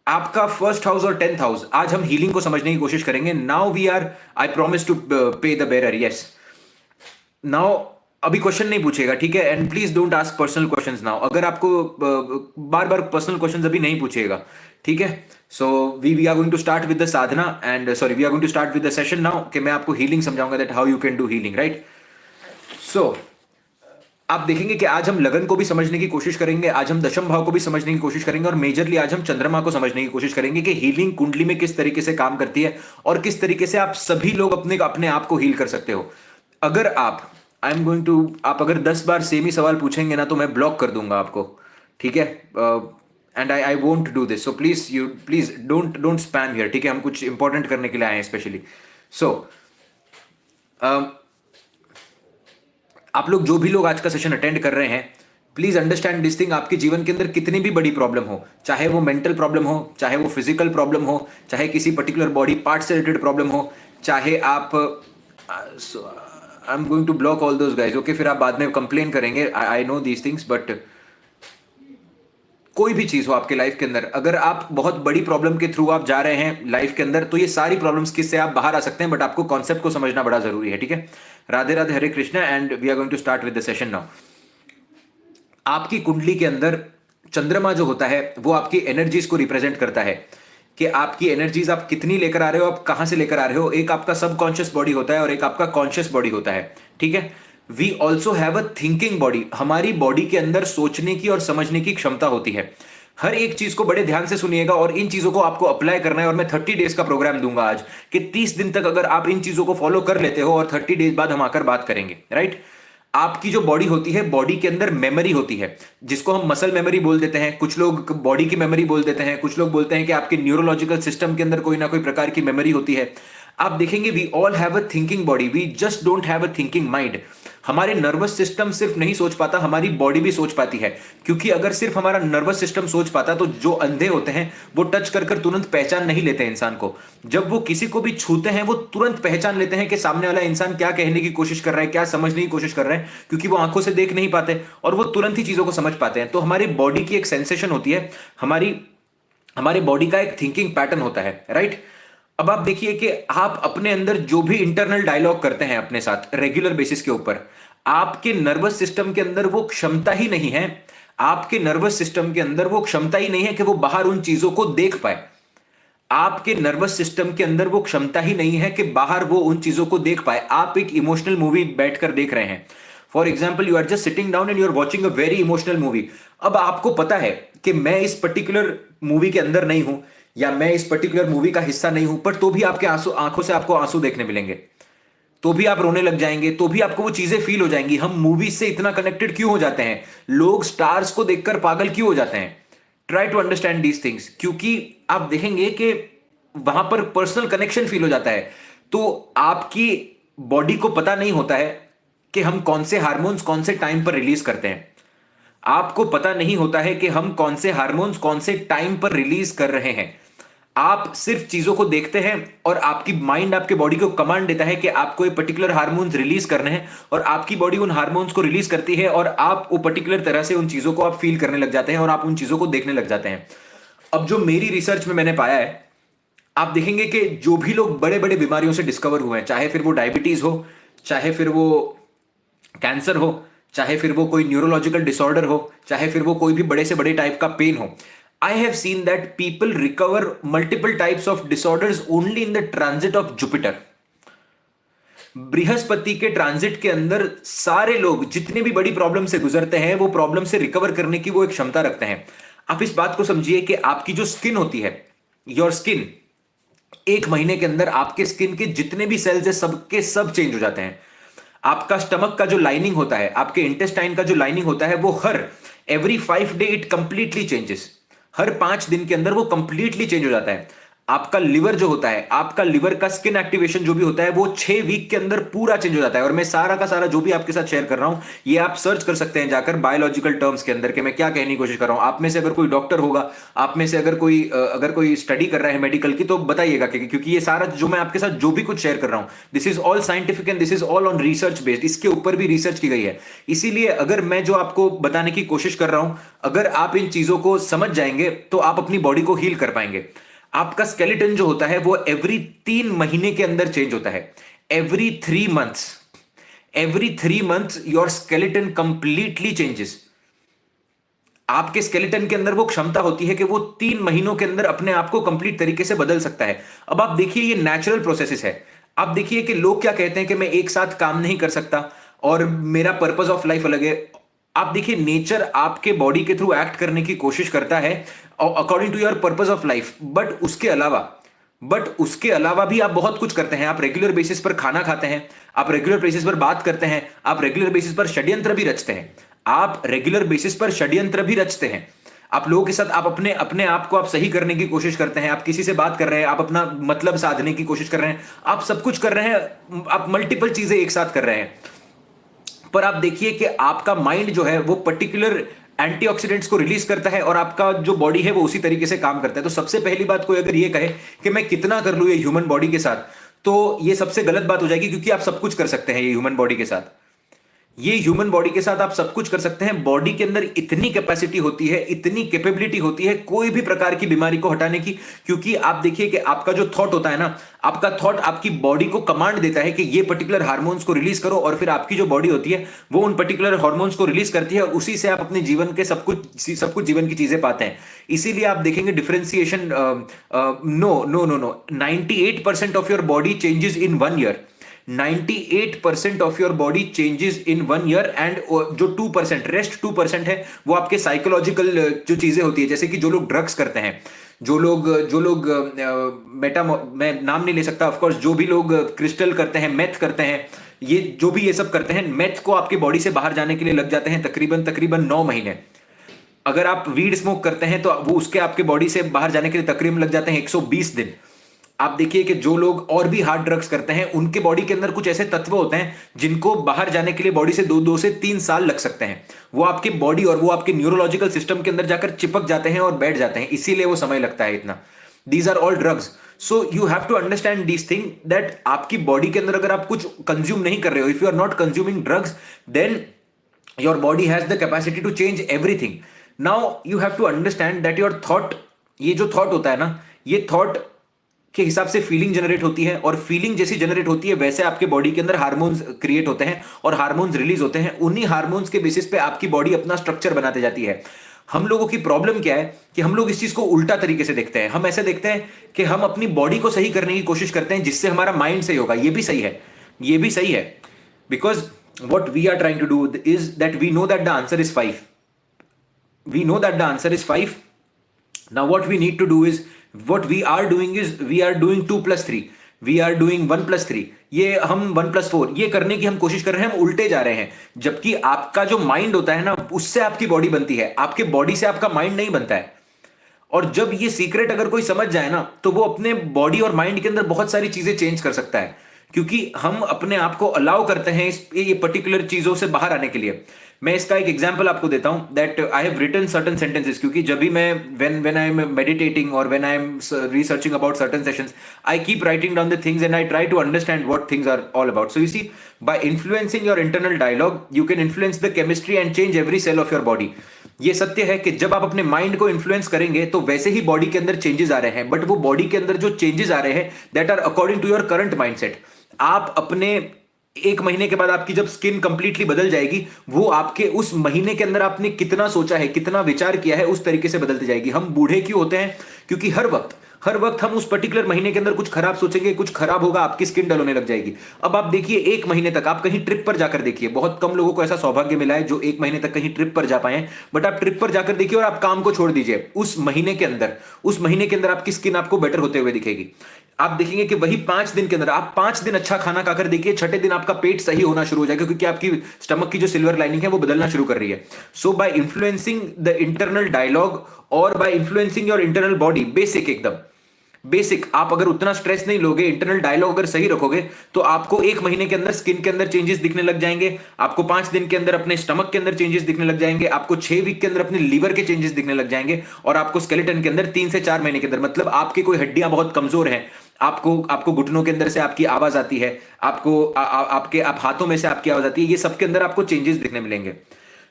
आपका 1st हाउस और 10th हाउस। आज हम हीलिंग को समझने की कोशिश करेंगे। Now we are, I promise to pay the bearer, yes. Now अभी क्वेश्चन नहीं पूछेगा, ठीक है। And please don't ask personal questions now. अगर आपको बार बार पर्सनल क्वेश्चंस अभी नहीं पूछेगा, ठीक है। So we are going to start with the sadhana, and sorry, we are going to start with the session now, कि मैं आपको हीलिंग समझाऊंगा, that how you can do healing, right. So आप देखेंगे कि आज हम लगन को भी समझने की कोशिश करेंगे, आज हम दशम भाव को भी समझने की कोशिश करेंगे, और मेजरली आज हम चंद्रमा को समझने की कोशिश करेंगे कि हीलिंग कुंडली में किस तरीके से काम करती है, और किस तरीके से आप सभी लोग अपने आप को हील कर सकते हो। अगर आप आप अगर 10 बार सेम ही सवाल पूछेंगे ना, तो मैं ब्लॉक कर दूंगा आपको, ठीक है। And I won't do this, so please don't spam here, ठीक है। हम कुछ इंपॉर्टेंट करने के लिए आए हैं स्पेशली। सो आप लोग जो भी लोग आज का सेशन अटेंड कर रहे हैं, प्लीज अंडरस्टैंड दिस थिंग। आपके जीवन के अंदर कितनी भी बड़ी प्रॉब्लम हो, चाहे वो मेंटल प्रॉब्लम हो, चाहे वो फिजिकल प्रॉब्लम हो, चाहे किसी पर्टिकुलर बॉडी पार्ट से रिलेटेड प्रॉब्लम हो, चाहे आप I am going to block all those guys, okay. फिर आप बाद में कंप्लेन करेंगे, I know these things, but कोई भी चीज हो आपके लाइफ के अंदर, अगर आप बहुत बड़ी प्रॉब्लम के थ्रू आप जा रहे हैं लाइफ के अंदर, तो ये सारी प्रॉब्लम्स किससे आप बाहर आ सकते हैं, बट आपको कॉन्सेप्ट को समझना बड़ा जरूरी है, ठीक है। Radhe Radhe, Hare Krishna, and we are going to start with the session now. आपकी कुंडली के अंदर चंद्रमा जो होता है, वो आपकी एनर्जीज को रिप्रेजेंट करता है, कि आपकी एनर्जीज आप कितनी लेकर आ रहे हो, आप कहां से लेकर आ रहे हो। एक आपका सबकॉन्शियस बॉडी होता है और एक आपका कॉन्शियस बॉडी होता है, ठीक है। We also have a thinking body. हमारी बॉडी के अंदर सोचने की और समझने की क्षमता होती है। हर एक चीज को बड़े ध्यान से सुनिएगा, और इन चीजों को आपको अप्लाई करना है। और मैं 30 डेज का प्रोग्राम दूंगा आज, कि 30 दिन तक अगर आप इन चीजों को फॉलो कर लेते हो, और 30 डेज बाद हम आकर बात करेंगे, राइट। आपकी जो बॉडी होती है, बॉडी के अंदर मेमोरी होती है, जिसको हम मसल मेमोरी बोल देते हैं। कुछ लोग बॉडी की मेमोरी बोल देते हैं, कुछ लोग बोलते हैं कि आपके न्यूरोलॉजिकल सिस्टम के अंदर कोई ना कोई प्रकार की मेमोरी होती है। आप देखेंगे we all have a thinking body, we just don't have a thinking mind. हमारे नर्वस सिस्टम सिर्फ नहीं सोच पाता, हमारी बॉडी भी सोच पाती है। क्योंकि अगर सिर्फ हमारा नर्वस सिस्टम सोच पाता, तो जो अंधे होते हैं वो टच कर कर तुरंत पहचान नहीं लेते इंसान को। जब वो किसी को भी छूते हैं, वो तुरंत पहचान लेते हैं कि सामने वाला इंसान क्या कहने की कोशिश कर रहा है, क्या समझने की कोशिश कर रहा है, क्योंकि वो आंखों से देख नहीं पाते, और वो तुरंत ही चीजों को समझ पाते हैं। तो हमारी बॉडी की एक सेंसेशन होती है, हमारे बॉडी का एक थिंकिंग पैटर्न होता है, राइट। अब आप देखिए कि आप अपने अंदर जो भी इंटरनल डायलॉग करते हैं अपने साथ रेगुलर बेसिस के ऊपर, आपके नर्वस सिस्टम के अंदर वो क्षमता ही नहीं है, आपके नर्वस सिस्टम के अंदर वो क्षमता ही नहीं है कि वो बाहर उन चीजों को देख पाए। आपके नर्वस सिस्टम के अंदर वो क्षमता ही नहीं है कि बाहर वो उन चीजों को देख पाए। आप एक इमोशनल मूवी बैठकर देख रहे हैं, for example you are just sitting down and you are watching a very emotional movie. अब आपको पता है कि मैं इस पर्टिकुलर मूवी के अंदर नहीं हूं, या मैं इस पर्टिकुलर मूवी का हिस्सा नहीं हूं, पर तो भी आपके आंसू, आंखों से आपको आंसू देखने मिलेंगे, तो भी आप रोने लग जाएंगे, तो भी आपको वो चीजें फील हो जाएंगी। हम मूवीज से इतना कनेक्टेड क्यों हो जाते हैं? लोग स्टार्स को देखकर पागल क्यों हो जाते हैं? Try to understand these things, क्योंकि आप देखेंगे कि वहां पर पर्सनल कनेक्शन फील हो जाता है। तो आपकी बॉडी को पता नहीं होता है कि हम कौन से हार्मोन्स कौन से टाइम पर रिलीज करते हैं। आपको पता नहीं होता है कि हम कौन से हार्मोन्स कौन से टाइम पर रिलीज कर रहे हैं। आप सिर्फ चीजों को देखते हैं और आपकी माइंड आपके बॉडी को कमांड देता है कि आपको ये पर्टिकुलर हार्मोन्स रिलीज करने हैं, और आपकी बॉडी उन हार्मोन्स को रिलीज करती है और आप वो पर्टिकुलर तरह से उन चीजों को आप फील करने लग जाते हैं और आप उन चीजों को देखने लग जाते हैं। अब जो मेरी रिसर्च में मैंने पाया है, आप देखेंगे कि जो भी लोग बड़े बड़े बीमारियों से डिस्कवर हुए हैं, चाहे फिर वो डायबिटीज हो, चाहे फिर वो कैंसर हो, चाहे फिर वो कोई न्यूरोलॉजिकल डिसऑर्डर हो, चाहे फिर वो कोई भी बड़े से बड़े टाइप का पेन हो, I have seen that people recover multiple types of disorders only in the transit of Jupiter. Brihaspati के ट्रांजिट के अंदर सारे लोग जितने भी बड़ी प्रॉब्लम से गुजरते हैं, वो प्रॉब्लम से रिकवर करने की वो एक क्षमता रखते हैं। आप इस बात को समझिए कि आपकी जो स्किन होती है, योर स्किन, एक महीने के अंदर आपके स्किन के जितने भी सेल्स है सबके सब चेंज हो जाते हैं। आपका स्टमक का जो लाइनिंग होता है, आपके इंटेस्टाइन का जो लाइनिंग होता है, वो हर every 5 day it completely changes. हर 5 दिन के अंदर वो कंप्लीटली चेंज हो जाता है। आपका लिवर जो होता है, आपका लिवर का स्किन एक्टिवेशन जो भी होता है, वो 6 वीक के अंदर पूरा चेंज हो जाता है। और मैं सारा का सारा जो भी आपके साथ शेयर कर रहा हूं, ये आप सर्च कर सकते हैं जाकर बायोलॉजिकल टर्म्स के अंदर कि मैं क्या कहने की कोशिश कर रहा हूं। आप में से अगर कोई डॉक्टर होगा, आप में से अगर कोई स्टडी कर रहा है मेडिकल की, तो बताइएगा, क्योंकि ये सारा जो मैं आपके साथ जो भी कुछ शेयर कर रहा हूं, this is all scientific and this is all on research based. इसके ऊपर भी रिसर्च की गई है। इसीलिए अगर मैं जो आपको बताने की कोशिश कर रहा हूं, अगर आप इन चीजों को समझ जाएंगे तो आप अपनी बॉडी को हील कर पाएंगे। आपका स्केलेटन जो होता है वो एवरी 3 महीने के अंदर चेंज होता है। Every 3 months your skeleton completely changes. आपके स्केलेटन के अंदर वो क्षमता होती है कि वो 3 महीनों के अंदर अपने आप को कंप्लीट तरीके से बदल सकता है। अब आप देखिए, ये नेचुरल प्रोसेसेस है। आप देखिए कि लोग क्या कहते हैं कि मैं एक साथ काम नहीं कर सकता और मेरा पर्पस ऑफ लाइफ अलग है। आप देखिए, नेचर आपके बॉडी के थ्रू एक्ट करने की कोशिश करता है according to your purpose of life, but उसके अलावा भी आप बहुत कुछ करते हैं। आप रेगुलर बेसिस पर खाना खाते हैं, आप रेगुलर बेसिस पर बात करते हैं, आप रेगुलर बेसिस पर षड्यंत्र भी रचते हैं। आप रेगुलर बेसिस पर षड्यंत्र भी रचते हैं। आप लोगों के साथ आप अपने आप को आप सही करने की कोशिश करते हैं। आप किसी से बात कर रहे हैं, आप अपना मतलब साधने की कोशिश कर रहे हैं, आप सब कुछ कर रहे हैं, आप मल्टीपल चीजें एक साथ कर रहे हैं। पर आप देखिए कि आपका माइंड जो है वो पर्टिकुलर एंटीऑक्सीडेंट्स को रिलीज करता है और आपका जो बॉडी है वो उसी तरीके से काम करता है। तो सबसे पहली बात, कोई अगर ये कहे कि मैं कितना कर लूं ये ह्यूमन बॉडी के साथ, तो ये सबसे गलत बात हो जाएगी, क्योंकि आप सब कुछ कर सकते हैं ये ह्यूमन बॉडी के साथ। ये ह्यूमन बॉडी के साथ आप सब कुछ कर सकते हैं। बॉडी के अंदर इतनी कैपेसिटी होती है, इतनी कैपेबिलिटी होती है कोई भी प्रकार की बीमारी को हटाने की। क्योंकि आप देखिए कि आपका जो थॉट होता है ना, आपका थॉट आपकी बॉडी को कमांड देता है कि ये पर्टिकुलर हार्मोन्स को रिलीज करो, और फिर आपकी जो बॉडी होती है वो उन पर्टिकुलर हार्मोन्स को रिलीज करती है और उसी से आप अपने जीवन के सब कुछ जीवन की चीजें पाते हैं। इसीलिए आप देखेंगे differentiation, no no no no, 98% of your body changes in 1 year. 98% of your body changes in 1 year. And जो 2%, रेस्ट 2% है, वो आपके साइकोलॉजिकल जो चीजें होती है। जैसे कि जो लोग ड्रग्स करते हैं, जो लोग मैं नाम नहीं ले सकता ऑफकोर्स, जो भी लोग क्रिस्टल करते हैं, मेथ करते हैं, ये जो भी ये सब करते हैं, मेथ को आपके बॉडी से बाहर जाने के लिए लग जाते हैं तकरीबन 9 महीने। अगर आप वीड स्मोक करते हैं तो वो उसके आपके बॉडी से बाहर जाने के लिए तकरीबन लग जाते हैं 120 दिन। आप देखिए कि जो लोग और भी हार्ड ड्रग्स करते हैं, उनके बॉडी के अंदर कुछ ऐसे तत्व होते हैं जिनको बाहर जाने के लिए बॉडी से 2 से 3 साल लग सकते हैं। वो आपके बॉडी और वो आपके न्यूरोलॉजिकल सिस्टम के अंदर जाकर चिपक जाते हैं और बैठ जाते हैं, इसीलिए वो समय लगता है इतना। These are all drugs. So you have to understand this thing that आपकी बॉडी के अंदर अगर आप कुछ कंज्यूम नहीं कर रहे हो, if you are not consuming drugs, then your body has the capacity to change everything. Now you have to understand that your thought, ये जो थॉट होता है ना, ये थॉट के हिसाब से फीलिंग जनरेट होती है, और फीलिंग जैसी जनरेट होती है वैसे आपके बॉडी के अंदर हार्मोन्स क्रिएट होते हैं और हार्मोन्स रिलीज होते हैं। उन्हीं हार्मोन्स के बेसिस पे आपकी बॉडी अपना स्ट्रक्चर बनाते जाती है। हम लोगों की प्रॉब्लम क्या है कि हम लोग इस चीज को उल्टा तरीके से देखते हैं। हम ऐसे देखते हैं कि हम अपनी बॉडी को सही करने की कोशिश करते हैं जिससे हमारा माइंड सही होगा। ये भी सही है, ये भी सही है, because what we are trying to do is that we know that the answer is 5. We know that the answer is 5. Now what we need to do is, what we are doing is we are doing 2 plus 3. We are doing 1 plus 3. ये हम 1 plus 4 ये करने की हम कोशिश कर रहे हैं, हम उल्टे जा रहे हैं। जबकि आपका जो माइंड होता है ना, उससे आपकी बॉडी बनती है, आपके बॉडी से आपका माइंड नहीं बनता है। और जब ये सीक्रेट अगर कोई समझ जाए ना, तो वो अपने बॉडी और माइंड के अंदर बहुत सारी चीजें चेंज कर सकता है, क्योंकि हम अपने आप को अलाउ करते हैं ये पर्टिकुलर चीजों से बाहर आने के लिए। मैं इसका एक एग्जांपल आपको देता हूं, that I have written certain sentences, क्योंकि जब भी मैं व्हेन आई एम मेडिटेटिंग और when I am researching about certain sessions, I keep writing down the things and I try to understand what things are all about. So you see, by influencing your internal dialogue you can influence the chemistry and change every cell of your body. ये सत्य है कि जब आप अपने mind को influence करेंगे तो वैसे ही बॉडी के अंदर चेंजेस आ रहे हैं, बट वो बॉडी के अंदर जो चेंजेस आ रहे हैं that are according to your current mindset. आप अपने 1 महीने के बाद आपकी जब स्किन कंप्लीटली बदल जाएगी, वो आपके उस महीने के अंदर आपने कितना सोचा है, कितना विचार किया है, उस तरीके से बदलती जाएगी। हम बूढ़े क्यों होते हैं? क्योंकि हर वक्त हम उस पर्टिकुलर महीने के अंदर कुछ खराब सोचेंगे, कुछ खराब होगा, आपकी स्किन डल होने लग जाएगी। अब आप देखिए 1 महीने तक आप कहीं ट्रिप पर जाकर देखिए, बहुत कम लोगों को ऐसा सौभाग्य मिला है जो 1 महीने तक कहीं ट्रिप पर जा पाए, बट आप ट्रिप पर जाकर देखिए और आप काम को छोड़ दीजिए, उस महीने के अंदर आपकी स्किन आपको बेटर होते हुए दिखेगी। आप देखेंगे कि वही 5 दिन के अंदर आप 5 दिन अच्छा खाना खाकर देखिए, छठे दिन आपका पेट सही होना शुरू हो जाएगा, क्योंकि आपकी स्टमक की जो सिल्वर लाइनिंग है वो बदलना शुरू कर रही है। So by influencing the internal dialogue और by influencing your internal body, एकदम बेसिक, आप अगर उतना स्ट्रेस नहीं लोगे, इंटरनल डायलॉग अगर सही रखोगे, तो आपको 1 महीने के अंदर स्किन के अंदर चेंजेस दिखने लग जाएंगे, आपको 5 दिन के अंदर अपने स्टमक के अंदर चेंजेस दिखने लग जाएंगे, आपको 6 वीक के अंदर अपने लीवर के चेंजेस दिखने लग जाएंगे, और आपको स्केलेटन के अंदर 3 से 4 महीने के अंदर, मतलब आपकी कोई हड्डियां बहुत कमजोर हैं, आपको घुटनों के अंदर से आपकी आवाज आती है, आप हाथों में से आपकी आवाज आती है, ये सबके अंदर आपको चेंजेस दिखने मिलेंगे।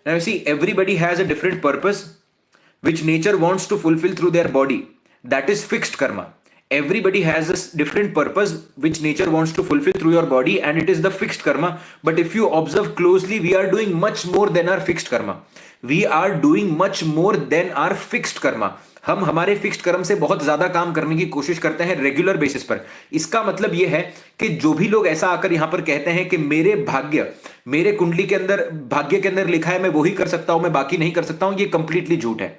Now you see, everybody has a different purpose which nature wants to fulfill through their body. That is fixed karma. Everybody has a different purpose which nature wants to fulfill through your body, and it is the fixed karma. But if you observe closely, we are doing much more than our fixed karma. We are doing much more than our fixed karma. हम हमारे fixed कर्म से बहुत ज्यादा काम करने की कोशिश करते हैं रेगुलर बेसिस पर। इसका मतलब यह है कि जो भी लोग ऐसा आकर यहां पर कहते हैं कि मेरे कुंडली के अंदर भाग्य के अंदर लिखा है मैं वही कर सकता हूं, मैं बाकी नहीं कर सकता हूं, ये कंप्लीटली झूठ है।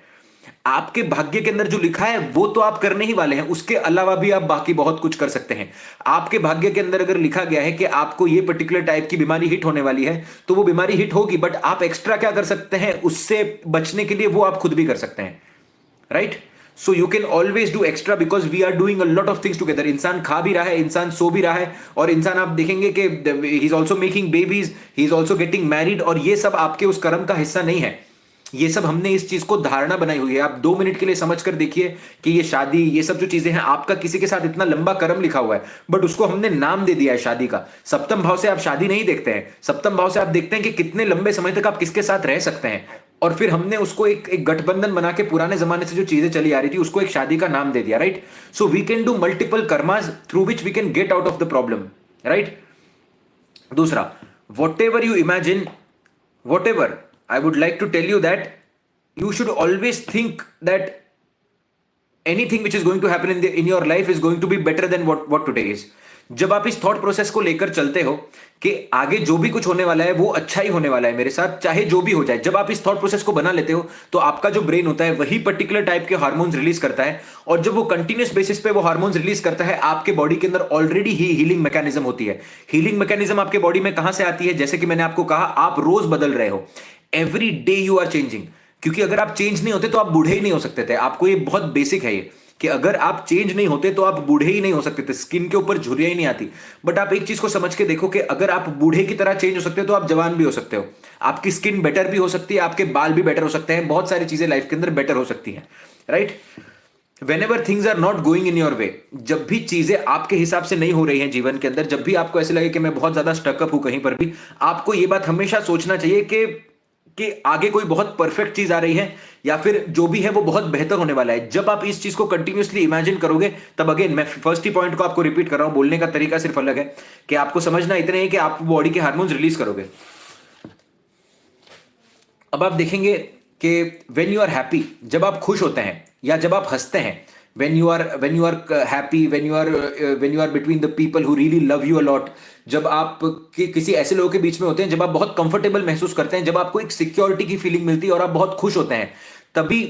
आपके भाग्य के अंदर जो लिखा है वो तो आप करने ही वाले हैं, उसके अलावा भी आप बाकी बहुत कुछ कर सकते हैं। आपके भाग्य के अंदर अगर लिखा गया है कि आपको ये पर्टिकुलर टाइप की बीमारी हिट होने वाली है, तो वो बीमारी हिट होगी, बट आप एक्स्ट्रा क्या कर सकते हैं उससे बचने के लिए, वो आप खुद भी कर सकते हैं, right? So you can always do extra because we are doing a lot of things together. इंसान खा भी रहा है, इंसान सो भी रहा है, और इंसान आप देखेंगे कि he is also making babies, he is also getting married, और ये सब आपके उस कर्म का हिस्सा नहीं है। ये सब हमने इस चीज को धारणा बनाई हुई है। आप 2 मिनट के लिए समझ कर देखिए कि ये शादी, ये सब जो चीजें हैं, आपका किसी के साथ इतना लंबा कर्म लिखा हुआ है, बट उसको हमने नाम दे दिया है शादी का। सप्तम भाव से आप शादी नहीं देखते हैं, सप्तम भाव से आप देखते हैं कि कितने लंबे समय तक आप किसके साथ रह सकते हैं, और फिर हमने उसको एक गठबंधन बना के पुराने जमाने से जो चीजें चली आ रही थी उसको एक शादी का नाम दे दिया, right? So we can do multiple karmas through which we can get out of the problem, right? दूसरा, whatever you imagine, whatever, I would like to tell you that you should always think that anything which is going to happen in your life is going to be better than what today is. जब आप इस thought process को लेकर चलते हो कि आगे जो भी कुछ होने वाला है वो अच्छा ही होने वाला है मेरे साथ, चाहे जो भी हो जाए, जब आप इस थॉट प्रोसेस को बना लेते हो तो आपका जो ब्रेन होता है वही पर्टिकुलर टाइप के हार्मोन्स रिलीज करता है, और जब वो कंटिन्यूस बेसिस पे वो हार्मोन्स रिलीज करता है, आपके बॉडी के अंदर ऑलरेडी ही हीलिंग मैकेनिज्म होती है। हीलिंग मैकेनिज्म आपके बॉडी में कहां से आती है? जैसे कि मैंने आपको कहा, आप रोज बदल रहे हो, every day you are changing, क्योंकि अगर आप चेंज नहीं होते तो आप बूढ़े ही नहीं हो सकते थे। आपको ये बहुत बेसिक है ये, कि अगर आप चेंज नहीं होते तो आप बूढ़े ही नहीं हो सकते थे, स्किन के ऊपर झुर्रियां ही नहीं आती। बट आप एक चीज को समझ के देखो कि अगर आप बूढ़े की तरह चेंज हो सकते हो तो आप जवान भी हो सकते हो, आपकी स्किन बेटर भी हो सकती है, आपके बाल भी बेटर हो सकते हैं, बहुत सारी चीजें लाइफ के अंदर बेटर हो सकती हैं, right? Whenever things are not going in your way, जब भी चीजें आपके हिसाब से नहीं हो रही हैं जीवन के अंदर, जब भी आपको ऐसे लगे कि मैं बहुत ज्यादा स्टकअप हूं कहीं पर भी, आपको ये बात हमेशा सोचना चाहिए कि कि आगे कोई बहुत परफेक्ट चीज आ रही है या फिर जो भी है वो बहुत बेहतर होने वाला है। जब आप इस चीज को कंटिन्यूअसली इमेजिन करोगे, तब अगेन मैं फर्स्ट ही पॉइंट को आपको रिपीट कर रहा हूं, बोलने का तरीका सिर्फ अलग है कि आपको समझना इतने है कि आप बॉडी के हार्मोन्स रिलीज करोगे। अब आप देखेंगे कि व्हेन यू आर हैप्पी, जब आप खुश होते हैं या जब आप हंसते हैं, when you are happy, when you are between the people who really love you a lot, जब आप किसी ऐसे लोगों के बीच में होते हैं, जब आप बहुत कंफर्टेबल महसूस करते हैं, जब आपको एक सिक्योरिटी की फीलिंग मिलती है और आप बहुत खुश होते हैं, तभी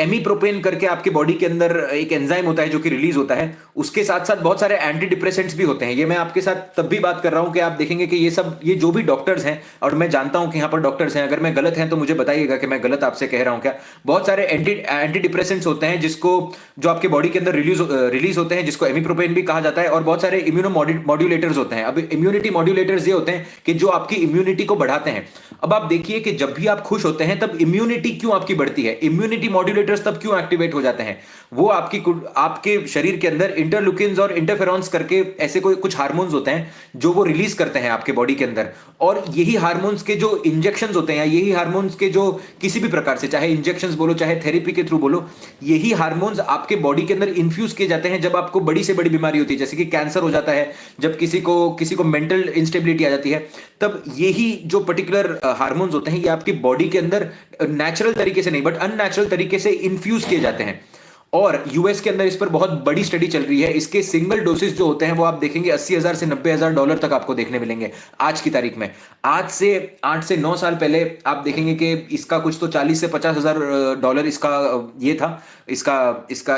एमीप्रोपेन करके आपके बॉडी के अंदर एक एंजाइम होता है जो कि रिलीज होता है। उसके साथ साथ बहुत सारे एंटी डिप्रेसेंट्स भी होते हैं। ये मैं आपके साथ तब भी बात कर रहा हूं कि आप देखेंगे कि ये जो भी डॉक्टर्स हैं, और मैं जानता हूं कि यहाँ पर डॉक्टर्स हैं, अगर मैं गलत हैं तो मुझे बताइएगा कि मैं गलत आपसे कह रहा हूं क्या। बहुत सारे एंटी डिप्रेसेंट्स होते हैं जो आपके बॉडी के अंदर रिलीज होते हैं, जिसको एमीप्रोपेन भी कहा जाता है, और बहुत सारे इम्यूनो मॉड्यूलेटर्स होते हैं। अब इम्यूनिटी मॉड्यूलेटर्स ये होते हैं कि जो आपकी इम्यूनिटी को बढ़ाते हैं। अब आप देखिए कि जब भी आप खुश होते हैं तब इम्यूनिटी क्यों आपकी बढ़ती है, इम्यूनिटी मॉड्यूलेटर्स तब क्यों एक्टिवेट हो जाते हैं। वो आपके शरीर के अंदर इंटरल्यूकिन्स और इंटरफेरॉन्स करके ऐसे कुछ हार्मोन्स होते हैं जो वो रिलीज करते हैं आपके बॉडी के अंदर। और यही हार्मोन्स के जो इंजेक्शंस होते हैं, या यही हार्मोन्स के जो किसी भी प्रकार से, चाहे इंजेक्शंस बोलो चाहे थेरेपी के थ्रू बोलो, यही हार्मोन्स आपके बॉडी के अंदर इन्फ्यूज किए जाते हैं जब आपको बड़ी से बड़ी बीमारी होती है, जैसे कि कैंसर हो जाता है, जब किसी को मेंटल इंस्टेबिलिटी आ जाती है, तब यही जो पर्टिकुलर हार्मोन्स होते हैं ये आपकी बॉडी के अंदर नेचुरल तरीके से नहीं बट अननेचुरल तरीके से इन्फ्यूज किए जाते हैं। और यूएस के अंदर इस पर बहुत बड़ी स्टडी चल रही है। इसके सिंगल डोसेज जो होते हैं वो आप देखेंगे $80,000 से $90,000 तक आपको देखने मिलेंगे आज की तारीख में। आज से 8 से 9 साल पहले आप देखेंगे कि इसका कुछ तो $40,000 से $50,000 इसका ये था,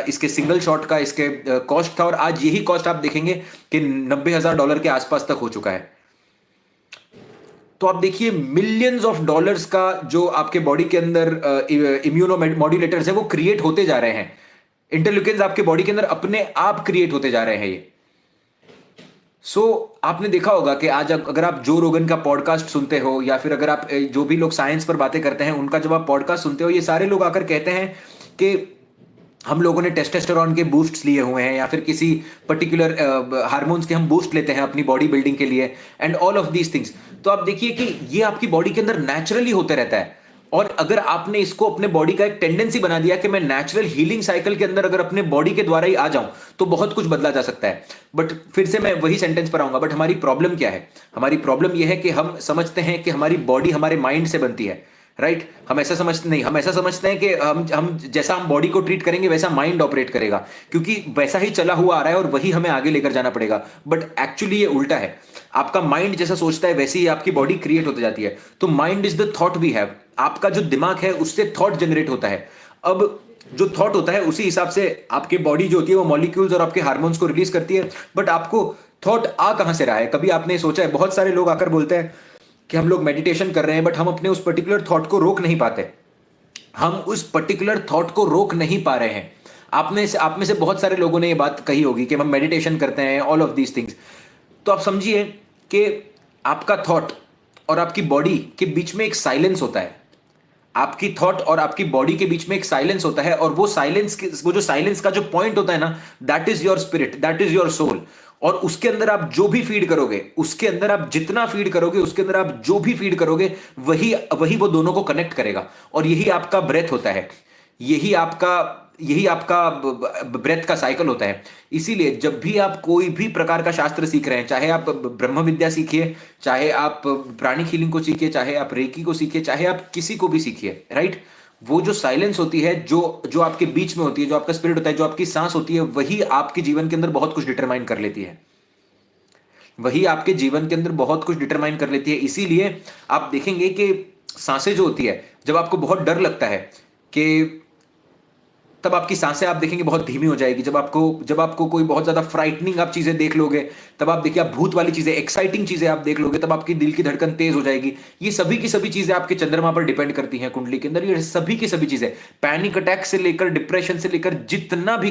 इसके सिंगल शॉट का इसके कॉस्ट था। और आज यही कॉस्ट आप देखेंगे कि $90,000 के आसपास तक हो चुका है। तो आप देखिए मिलियंस ऑफ डॉलर्स का जो आपके बॉडी के अंदर इम्यूनो मॉड्यूलेटर्स है वो क्रिएट होते जा रहे हैं। इंटरल्यूकिन्स आपके बॉडी के अंदर अपने आप क्रिएट होते जा रहे हैं ये। आपने देखा होगा कि आज अगर आप जो रोगन का पॉडकास्ट सुनते हो, या फिर अगर आप जो भी लोग साइंस पर बातें करते हैं उनका जब आप पॉडकास्ट सुनते हो, ये सारे लोग आकर कहते हैं कि हम लोगों ने टेस्टोस्टेरोन के बूस्ट्स लिए हुए हैं, या फिर किसी पर्टिकुलर हार्मोन्स के हम बूस्ट लेते हैं अपनी बॉडी बिल्डिंग के लिए, and all of these things. तो आप देखिए कि ये आपकी बॉडी के अंदर नेचुरली होते रहता है। और अगर आपने इसको अपने बॉडी का एक टेंडेंसी बना दिया कि मैं नेचुरल हीलिंग साइकिल के अंदर अगर अपने बॉडी के द्वारा ही आ जाऊं तो बहुत कुछ बदला जा सकता है। बट फिर से मैं वही सेंटेंस पर आऊंगा, बट हमारी प्रॉब्लम क्या है? हमारी प्रॉब्लम यह है कि हम समझते हैं कि हमारी बॉडी हमारे माइंड से बनती है, राइट? हम ऐसा समझते हैं कि हम जैसा हम बॉडी को ट्रीट करेंगे वैसा माइंड ऑपरेट करेगा, क्योंकि वैसा ही चला हुआ आ रहा है और वही हमें आगे लेकर जाना पड़ेगा। बट एक्चुअली ये उल्टा है। आपका माइंड जैसा सोचता है वैसे ही आपकी बॉडी क्रिएट होती जाती है। तो mind is the thought we have. आपका जो दिमाग है उससे थॉट जनरेट होता है। अब जो थॉट होता है उसी हिसाब से आपकी बॉडी जो होती है वो मॉलिक्यूल्स और आपके हार्मोन्स को रिलीज करती है। बट आपको थॉट आ कहां से रहा है, कभी आपने सोचा है? बहुत सारे लोग आकर बोलते हैं कि हम लोग मेडिटेशन कर रहे हैं, बट हम अपने उस पर्टिकुलर थॉट को रोक नहीं पाते। हम उस पर्टिकुलर थॉट को रोक नहीं पा रहे हैं। आप में से बहुत सारे लोगों ने ये बात कही होगी कि हम मेडिटेशन करते हैं, ऑल ऑफ दीज थिंग्स। तो आप समझिए कि आपका थॉट और आपकी बॉडी के बीच में एक साइलेंस होता है। आपकी थॉट और आपकी बॉडी के बीच में एक साइलेंस होता है, और वो जो साइलेंस का जो पॉइंट होता है ना, that is your spirit, that is your soul. और उसके अंदर आप जो भी फीड करोगे, उसके अंदर आप जितना फीड करोगे, उसके अंदर आप जो भी फीड करोगे, वही वो दोनों को कनेक्ट करेगा। और यही आपका ब्रेथ होता है, यही आपका ब्रेथ का साइकिल होता है। इसीलिए जब भी आप कोई भी प्रकार का शास्त्र सीख रहे हैं, चाहे आप ब्रह्म विद्या सीखिए, चाहे आप प्राणिक हीलिंग को सीखिए, चाहे आप रेकी को सीखिए, चाहे आप किसी को भी सीखिए, राइट? वो जो साइलेंस होती है, जो आपके बीच में होती है, जो आपका स्पिरिट होता है, जो आपकी सांस होती है, वही आपके जीवन के अंदर बहुत कुछ डिटरमाइन कर लेती है। वही आपके जीवन के अंदर बहुत कुछ डिटरमाइन कर लेती है। इसीलिए आप देखेंगे कि सांसें जो होती है, जब आपको बहुत डर लगता है कि तब आपकी सांसें आप देखेंगे बहुत धीमी हो जाएगी। जब आपको कोई बहुत ज्यादा फ्राइटनिंग आप चीजें देख लोगे, तब आप देखिए, आप भूत वाली चीजें, एक्साइटिंग चीजें आप देख लोगे, तब आपकी दिल की धड़कन तेज हो जाएगी। ये सभी की सभी चीजें आपके चंद्रमा पर डिपेंड करती हैं, कुंडली के अंदर। ये सभी की सभी चीजें, पैनिक अटैक से लेकर डिप्रेशन से लेकर जितना भी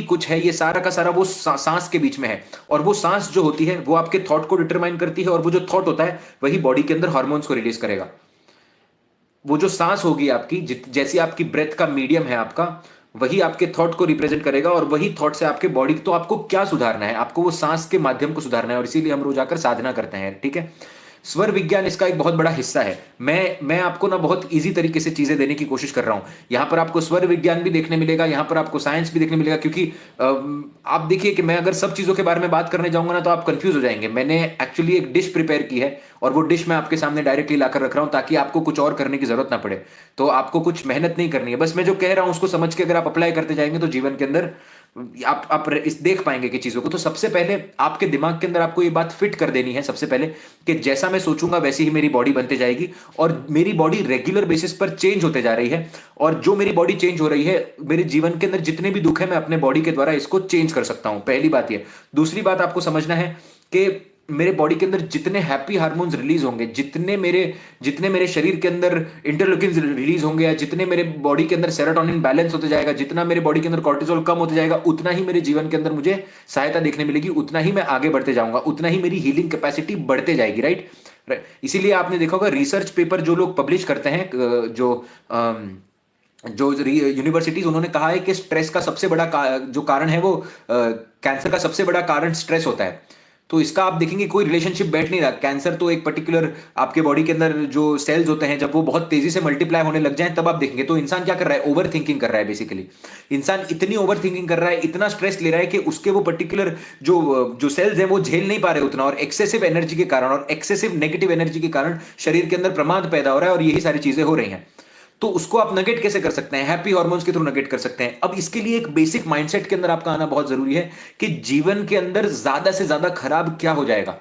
कुछ है, ये सारा का सारा वो सांस के बीच में है। और वो सांस जो होती है वो आपके थॉट को डिटरमाइन करती है, और वो जो थॉट होता है वही बॉडी के अंदर हार्मोन्स को रिलीज करेगा। वो जो सांस होगी आपकी, जैसी आपकी ब्रेथ का मीडियम है आपका, वही आपके थॉट को रिप्रेजेंट करेगा, और वही थॉट से आपके बॉडी। तो आपको क्या सुधारना है? आपको वो सांस के माध्यम को सुधारना है, और इसीलिए हम रोज आकर साधना करते हैं, ठीक है? स्वर विज्ञान इसका एक बहुत बड़ा हिस्सा है। मैं आपको ना बहुत ईजी तरीके से चीजें देने की कोशिश कर रहा हूं। यहां पर आपको स्वर विज्ञान भी देखने मिलेगा, यहां पर आपको साइंस भी देखने मिलेगा, क्योंकि आप देखिए कि मैं अगर सब चीजों के बारे में बात करने जाऊंगा ना तो आप कंफ्यूज हो जाएंगे। मैंने एक्चुअली एक डिश प्रिपेयर की है और वो डिश मैं आपके सामने डायरेक्टली लाकर रख रहा हूं ताकि आपको कुछ और करने की जरूरत ना पड़े। तो आपको कुछ मेहनत नहीं करनी है, बस मैं जो कह रहा हूं उसको समझ के अगर आप अप्लाई करते जाएंगे तो जीवन के अंदर आप इस देख पाएंगे कि चीजों को। तो सबसे पहले आपके दिमाग के अंदर आपको ये बात फिट कर देनी है सबसे पहले कि जैसा मैं सोचूंगा वैसी ही मेरी बॉडी बनते जाएगी, और मेरी बॉडी रेगुलर बेसिस पर चेंज होते जा रही है। और जो मेरी बॉडी चेंज हो रही है, मेरे जीवन के अंदर जितने भी दुख है मैं अपने बॉडी के द्वारा इसको चेंज कर सकता हूं। पहली बात ये। दूसरी बात आपको समझना है कि मेरे बॉडी के अंदर जितने हैप्पी हार्मोन्स रिलीज होंगे, जितने मेरे शरीर के अंदर इंटरल्यूकिन्स रिलीज होंगे, या जितने मेरे बॉडी के अंदर सेरोटोनिन बैलेंस होते जाएगा, जितना मेरे बॉडी के अंदर कॉर्टिसोल कम होते जाएगा, उतना ही मेरे जीवन के अंदर मुझे सहायता देखने मिलेगी, उतना ही मैं आगे बढ़ते जाऊंगा, उतना ही मेरी हीलिंग कैपेसिटी बढ़ते जाएगी। राइट। इसीलिए आपने देखा होगा रिसर्च पेपर जो लोग पब्लिश करते हैं, जो यूनिवर्सिटीज, उन्होंने कहा है कि स्ट्रेस का सबसे बड़ा जो कारण है वो कैंसर का सबसे बड़ा कारण स्ट्रेस होता है। तो इसका आप देखेंगे कोई रिलेशनशिप बैठ नहीं रहा। कैंसर तो एक पर्टिकुलर आपके बॉडी के अंदर जो सेल्स होते हैं, जब वो बहुत तेजी से मल्टीप्लाई होने लग जाएं तब आप देखेंगे। तो इंसान क्या कर रहा है? ओवर थिंकिंग कर रहा है। बेसिकली इंसान इतनी ओवर थिंकिंग कर रहा है, इतना स्ट्रेस ले रहा है कि उसके वो पर्टिकुलर जो सेल्स हैं वो झेल नहीं पा रहे उतना, और एक्सेसिव एनर्जी के कारण और एक्सेसिव नेगेटिव एनर्जी के कारण शरीर के अंदर प्रमाद पैदा हो रहा है, और यही सारी चीजें हो रही हैं। तो उसको आप नगेट कैसे कर सकते हैं? हैप्पी हार्मोन्स के थ्रू नगेट कर सकते हैं। अब इसके लिए एक बेसिक माइंडसेट के अंदर आपका आना बहुत जरूरी है कि जीवन के अंदर ज्यादा से ज्यादा खराब क्या हो जाएगा।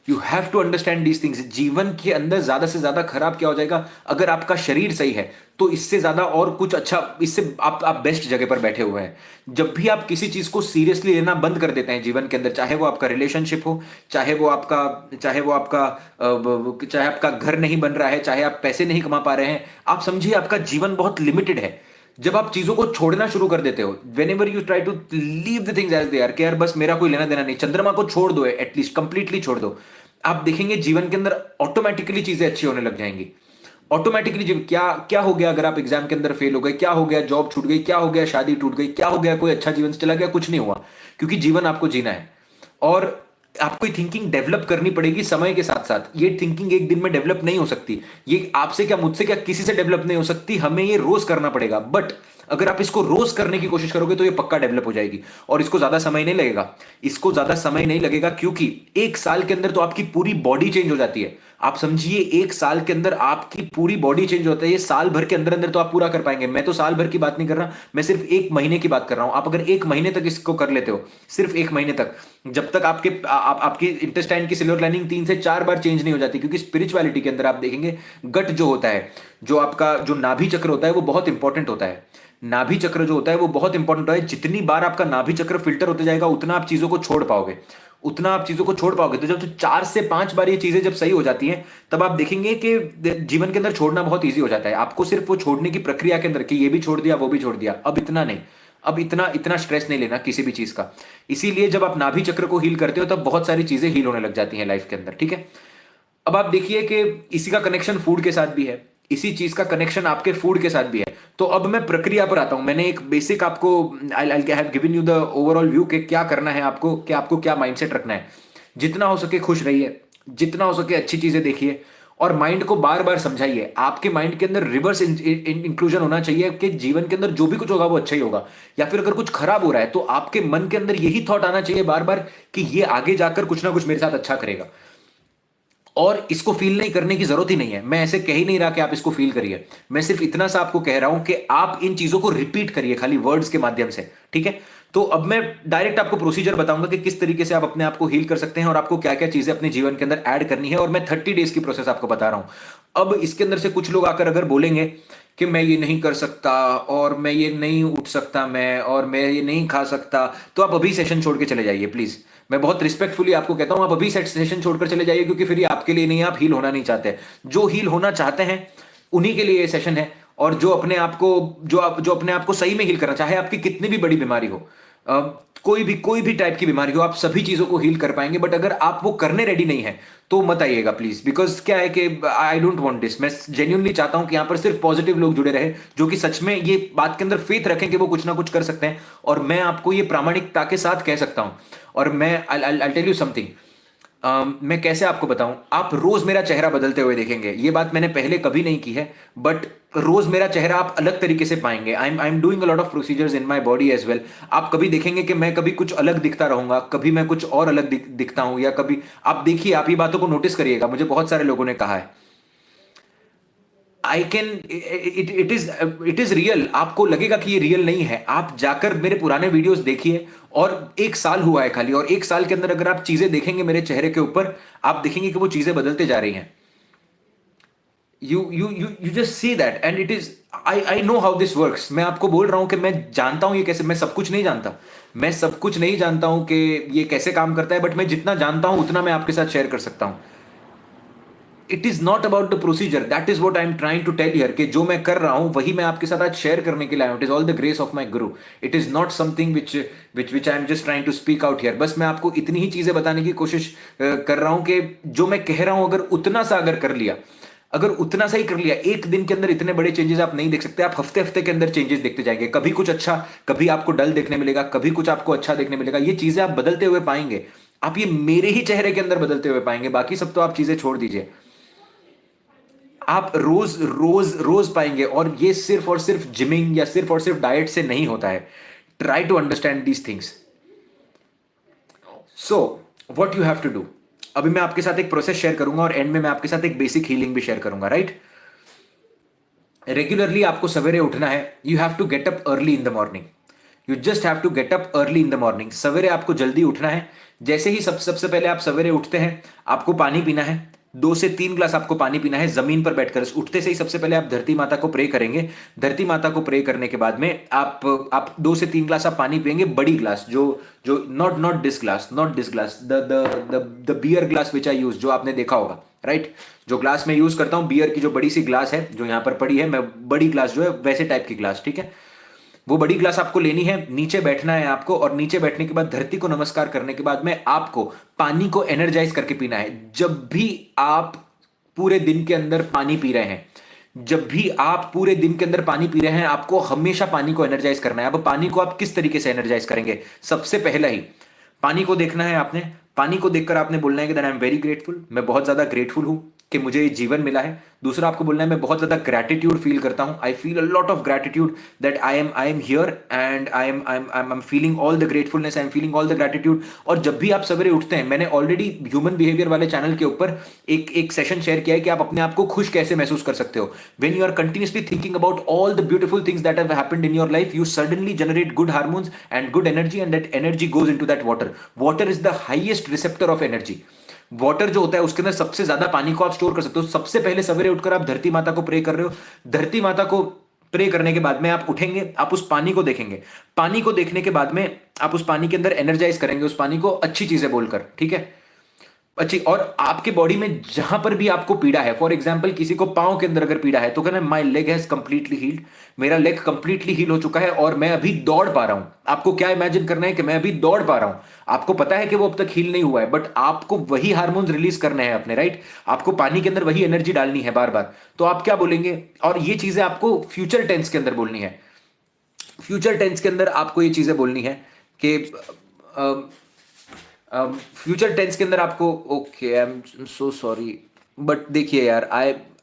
You have to understand these things. जीवन के अंदर ज्यादा से ज्यादा खराब क्या हो जाएगा? अगर आपका शरीर सही है तो इससे ज्यादा और कुछ अच्छा, इससे आप बेस्ट जगह पर बैठे हुए हैं। जब भी आप किसी चीज को सीरियसली लेना बंद कर देते हैं जीवन के अंदर, चाहे वो आपका रिलेशनशिप हो, चाहे आपका घर नहीं बन रहा है, चाहे आप पैसे नहीं कमा पा रहे हैं, आप समझिए आपका जीवन बहुत लिमिटेड है। जब आप चीजों को छोड़ना शुरू कर देते हो, whenever you try to leave the things as they are, कि यार बस मेरा कोई लेना देना नहीं, चंद्रमा को छोड़ दो, एटलीस्ट कंप्लीटली छोड़ दो, आप देखेंगे जीवन के अंदर ऑटोमेटिकली चीजें अच्छी होने लग जाएंगी। ऑटोमेटिकली क्या क्या हो गया? अगर आप एग्जाम के अंदर फेल हो गए, क्या हो गया? जॉब छूट गई, क्या हो गया? शादी टूट गई, क्या हो गया? कोई अच्छा जीवन से चला गया? कुछ नहीं हुआ, क्योंकि जीवन आपको जीना है और आपको थिंकिंग डेवलप करनी पड़ेगी समय के साथ साथ। ये थिंकिंग एक दिन में डेवलप नहीं हो सकती, ये आपसे क्या, मुझसे क्या, किसी से डेवलप नहीं हो सकती। हमें ये रोज करना पड़ेगा। बट अगर आप इसको रोज करने की कोशिश करोगे तो ये पक्का डेवलप हो जाएगी, और इसको ज्यादा समय नहीं लगेगा। इसको ज्यादा समय नहीं लगेगा क्योंकि एक साल के अंदर तो आपकी पूरी बॉडी चेंज हो जाती है। आप समझिए एक साल के अंदर आपकी पूरी बॉडी चेंज होता है। ये साल भर के अंदर अंदर तो आप पूरा कर पाएंगे। मैं तो साल भर की बात नहीं कर रहा, मैं सिर्फ एक महीने की बात कर रहा हूं। आप अगर एक महीने तक इसको कर लेते हो, सिर्फ एक महीने तक, जब तक आपकी इंटेस्टाइन की सिल्वर लाइनिंग 3 से 4 बार चेंज नहीं हो जाती, क्योंकि स्पिरिचुअलिटी के अंदर आप देखेंगे गट जो होता है, जो आपका जो नाभि चक्र होता है वो बहुत इंपॉर्टेंट होता है। नाभि चक्र जो होता है वो बहुत इंपॉर्टेंट होता है। जितनी बार आपका नाभि चक्र फिल्टर होते जाएगा उतना आप चीजों को छोड़ पाओगे, उतना आप चीजों को छोड़ पाओगे। तो जब 4 से 5 बार ये चीजें जब सही हो जाती हैं, तब आप देखेंगे कि जीवन के अंदर छोड़ना बहुत ईजी हो जाता है। आपको सिर्फ वो छोड़ने की प्रक्रिया के अंदर कि ये भी छोड़ दिया, वो भी छोड़ दिया, अब इतना नहीं, अब इतना स्ट्रेस नहीं लेना किसी भी चीज का। इसीलिए जब आप नाभि चक्र को हील करते हो तब बहुत सारी चीजें हील होने लग जाती हैं लाइफ के अंदर। ठीक है। अब आप देखिए कि इसी का कनेक्शन फूड के साथ भी है, इसी चीज का कनेक्शन आपके फूड के साथ भी है। तो अब मैं प्रक्रिया पर आता हूं। मैंने एक बेसिक आपको I have given you the overall view कि क्या करना है आपको, कि आपको क्या माइंडसेट रखना है। जितना हो सके खुश रहिए, जितना हो सके अच्छी चीजें देखिए, और माइंड को बार बार समझाइए। आपके माइंड के अंदर रिवर्स इंक्लूजन होना चाहिए कि जीवन के अंदर जो भी कुछ होगा वो अच्छा ही होगा। या फिर अगर कुछ खराब हो रहा है तो आपके मन के अंदर यही थॉट आना चाहिए बार बार कि ये आगे जाकर कुछ ना कुछ मेरे साथ अच्छा करेगा। और इसको फील नहीं करने की जरूरत ही नहीं है। मैं ऐसे कह ही नहीं रहा कि आप इसको फील करिए, मैं सिर्फ इतना सा आपको कह रहा हूं कि आप इन चीजों को रिपीट करिए खाली वर्ड्स के माध्यम से। ठीक है। तो अब मैं डायरेक्ट आपको प्रोसीजर बताऊंगा कि किस तरीके से आप अपने आप को हील कर सकते हैं और आपको क्या क्या चीजें अपने जीवन के अंदर ऐड करनी है। और मैं 30 डेज की प्रोसेस आपको बता रहा हूं। अब इसके अंदर से कुछ लोग आकर अगर बोलेंगे कि मैं ये नहीं कर सकता, और मैं ये नहीं उठ सकता, और मैं ये नहीं खा सकता, तो आप अभी सेशन छोड़ के चले जाइए प्लीज। मैं बहुत रिस्पेक्टफुली आपको कहता हूं, आप अभी सेशन छोड़कर चले जाइए, क्योंकि फिर ये आपके लिए नहीं है। आप हील होना नहीं चाहते। जो हील होना चाहते हैं उन्हीं के लिए ये सेशन है। और जो अपने आप को सही में हील करना, चाहे आपकी कितनी भी बड़ी बीमारी हो, कोई भी टाइप की बीमारी हो, आप सभी चीजों को हील कर पाएंगे। बट अगर आप वो करने रेडी नहीं है तो मत आइएगा प्लीज। बिकॉज क्या है कि आई डोंट वांट दिस। मैं जेन्युइनली चाहता हूं कि यहां पर सिर्फ पॉजिटिव लोग जुड़े रहे, जो कि सच में ये बात के अंदर फेथ रखें कि वो कुछ ना कुछ कर सकते हैं। और मैं आपको ये प्रामाणिकता के साथ कह सकता हूं। और मैं आई टेल यू समथिंग, मैं कैसे आपको बताऊं, आप रोज मेरा चेहरा बदलते हुए देखेंगे। ये बात मैंने पहले कभी नहीं की है, बट रोज मेरा चेहरा आप अलग तरीके से पाएंगे। I am doing a lot of procedures in my body as well. आप कभी देखेंगे कि मैं कभी कुछ अलग दिखता रहूंगा, कभी मैं कुछ और अलग दिखता हूं, या कभी आप देखिए, आप ये बातों को नोटिस करिएगा। मुझे बहुत सारे लोगों ने कहा है, I can it is real. आपको लगेगा कि ये रियल नहीं है, आप जाकर मेरे पुराने वीडियोस देखिए। और 1 साल हुआ है खाली, और 1 साल के अंदर अगर आप चीजें देखेंगे मेरे चेहरे के ऊपर, आप देखेंगे कि वो चीजें बदलते जा रही हैं। You just see that and it is, I know how this works. मैं आपको बोल रहा हूं कि मैं जानता हूं ये कैसे। मैं सब कुछ नहीं जानता, मैं सब कुछ नहीं जानता हूं कि ये कैसे काम करता है, बट मैं जितना जानता हूं उतना मैं आपके साथ शेयर कर सकता हूं। It is not about the procedure, that is what I am trying to tell here, कि जो मैं कर रहा हूं वही मैं आपके साथ आज शेयर करने के लिए आया हूं। It is all the grace of my guru. It is not something which I am just trying to speak out here. बस मैं आपको इतनी ही चीजें बताने की कोशिश कर रहा हूं कि जो मैं कह रहा हूं, अगर उतना सा अगर कर लिया, अगर उतना सा ही कर लिया, एक दिन के अंदर इतने बड़े चेंजेस आप नहीं देख सकते। आप हफ्ते हफ्ते के अंदर चेंजेस देखते जाएंगे। कभी कुछ अच्छा, कभी आपको डल देखने मिलेगा, कभी कुछ आपको अच्छा देखने मिलेगा। ये चीजें आप बदलते हुए पाएंगे। आप ये मेरे ही चेहरे के अंदर बदलते हुए पाएंगे, बाकी सब तो आप चीजें छोड़ दीजिए। आप रोज रोज रोज पाएंगे। और ये सिर्फ और सिर्फ जिमिंग या सिर्फ और सिर्फ डाइट से नहीं होता है। Try to understand these things. So what you have to do, अभी मैं आपके साथ एक प्रोसेस शेयर करूंगा और एंड में मैं आपके साथ एक बेसिक हीलिंग भी शेयर करूंगा, राइट? रेगुलरली आपको सवेरे उठना है। You have to get up early in the morning. You just have to get up early in the morning. सवेरे आपको जल्दी उठना है। जैसे ही सबसे पहले आप सवेरे उठते हैं, आपको पानी पीना है। 2 से 3 ग्लास आपको पानी पीना है जमीन पर बैठकर। उठते से ही सबसे पहले आप धरती माता को प्रे करेंगे। धरती माता को प्रे करने के बाद में आप 2 से 3 ग्लास आप पानी पिएंगे, बड़ी ग्लास, जो जो not not this glass, not this glass, the beer glass which I use, जो आपने देखा होगा, राइट? जो ग्लास मैं यूज करता हूं, बियर की जो बड़ी सी ग्लास है जो यहां पर पड़ी है, मैं बड़ी ग्लास जो है वैसे टाइप की ग्लास, ठीक है? वो बड़ी ग्लास आपको लेनी है। नीचे बैठना है आपको, और नीचे बैठने के बाद धरती को नमस्कार करने के बाद में आपको पानी को एनर्जाइज करके पीना है। जब भी आप पूरे दिन के अंदर पानी पी रहे हैं, जब भी आप पूरे दिन के अंदर पानी पी रहे हैं, आपको हमेशा पानी को एनर्जाइज करना है। अब पानी को आप किस तरीके से एनर्जाइज करेंगे? सबसे पहला ही पानी को देखना है आपने। पानी को देखकर आपने बोलना है कि that I am very grateful, मैं बहुत ज्यादा ग्रेटफुल हूं कि मुझे ये जीवन मिला है। दूसरा आपको बोलना है मैं बहुत ज्यादा ग्रैटिट्यूड फील करता हूं, I feel a lot of gratitude that I am here and I am feeling all the gratefulness, I am feeling all the gratitude. और जब भी आप सवेरे उठते हैं, मैंने ऑलरेडी ह्यूमन बिहेवियर वाले चैनल के ऊपर एक सेशन शेयर किया है कि आप अपने आप को खुश कैसे महसूस कर सकते हो। When you are continuously thinking about all the beautiful things that have happened in your life, you suddenly generate good hormones and good energy, and that energy goes into that water. Water is the highest receptor of energy. Water जो होता है उसके अंदर सबसे ज्यादा पानी को आप स्टोर कर सकते हो। सबसे पहले सवेरे उठकर आप धरती माता को प्रे कर रहे हो। धरती माता को प्रे करने के बाद में आप उठेंगे, आप उस पानी को देखेंगे। पानी को देखने के बाद में आप उस पानी के अंदर एनर्जाइज करेंगे उस पानी को, अच्छी चीजें बोलकर, ठीक है? अच्छी। और आपके बॉडी में जहां पर भी आपको पीड़ा है, फॉर एग्जांपल किसी को पांव के अंदर अगर पीड़ा है, तो कहना my leg has completely healed, मेरा लेग कंप्लीटली हील हो चुका है और मैं अभी दौड़ पा रहा हूं। आपको क्या इमेजिन करना है कि मैं अभी दौड़ पा रहा हूं। आपको पता है कि वो अब तक हील नहीं हुआ है, बट आपको वही हार्मोन्स रिलीज करने हैं अपने, राइट? आपको पानी के अंदर वही एनर्जी डालनी है बार बार। तो आप क्या बोलेंगे? और ये चीजें आपको फ्यूचर टेंस के अंदर बोलनी है। फ्यूचर टेंस के अंदर आपको ये चीजें बोलनी है कि फ्यूचर टेंस के अंदर आपको, okay I am so sorry, but देखिए यार,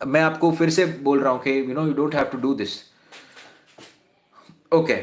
मैं आपको फिर से बोल रहा हूं कि you don't have to do this. Okay,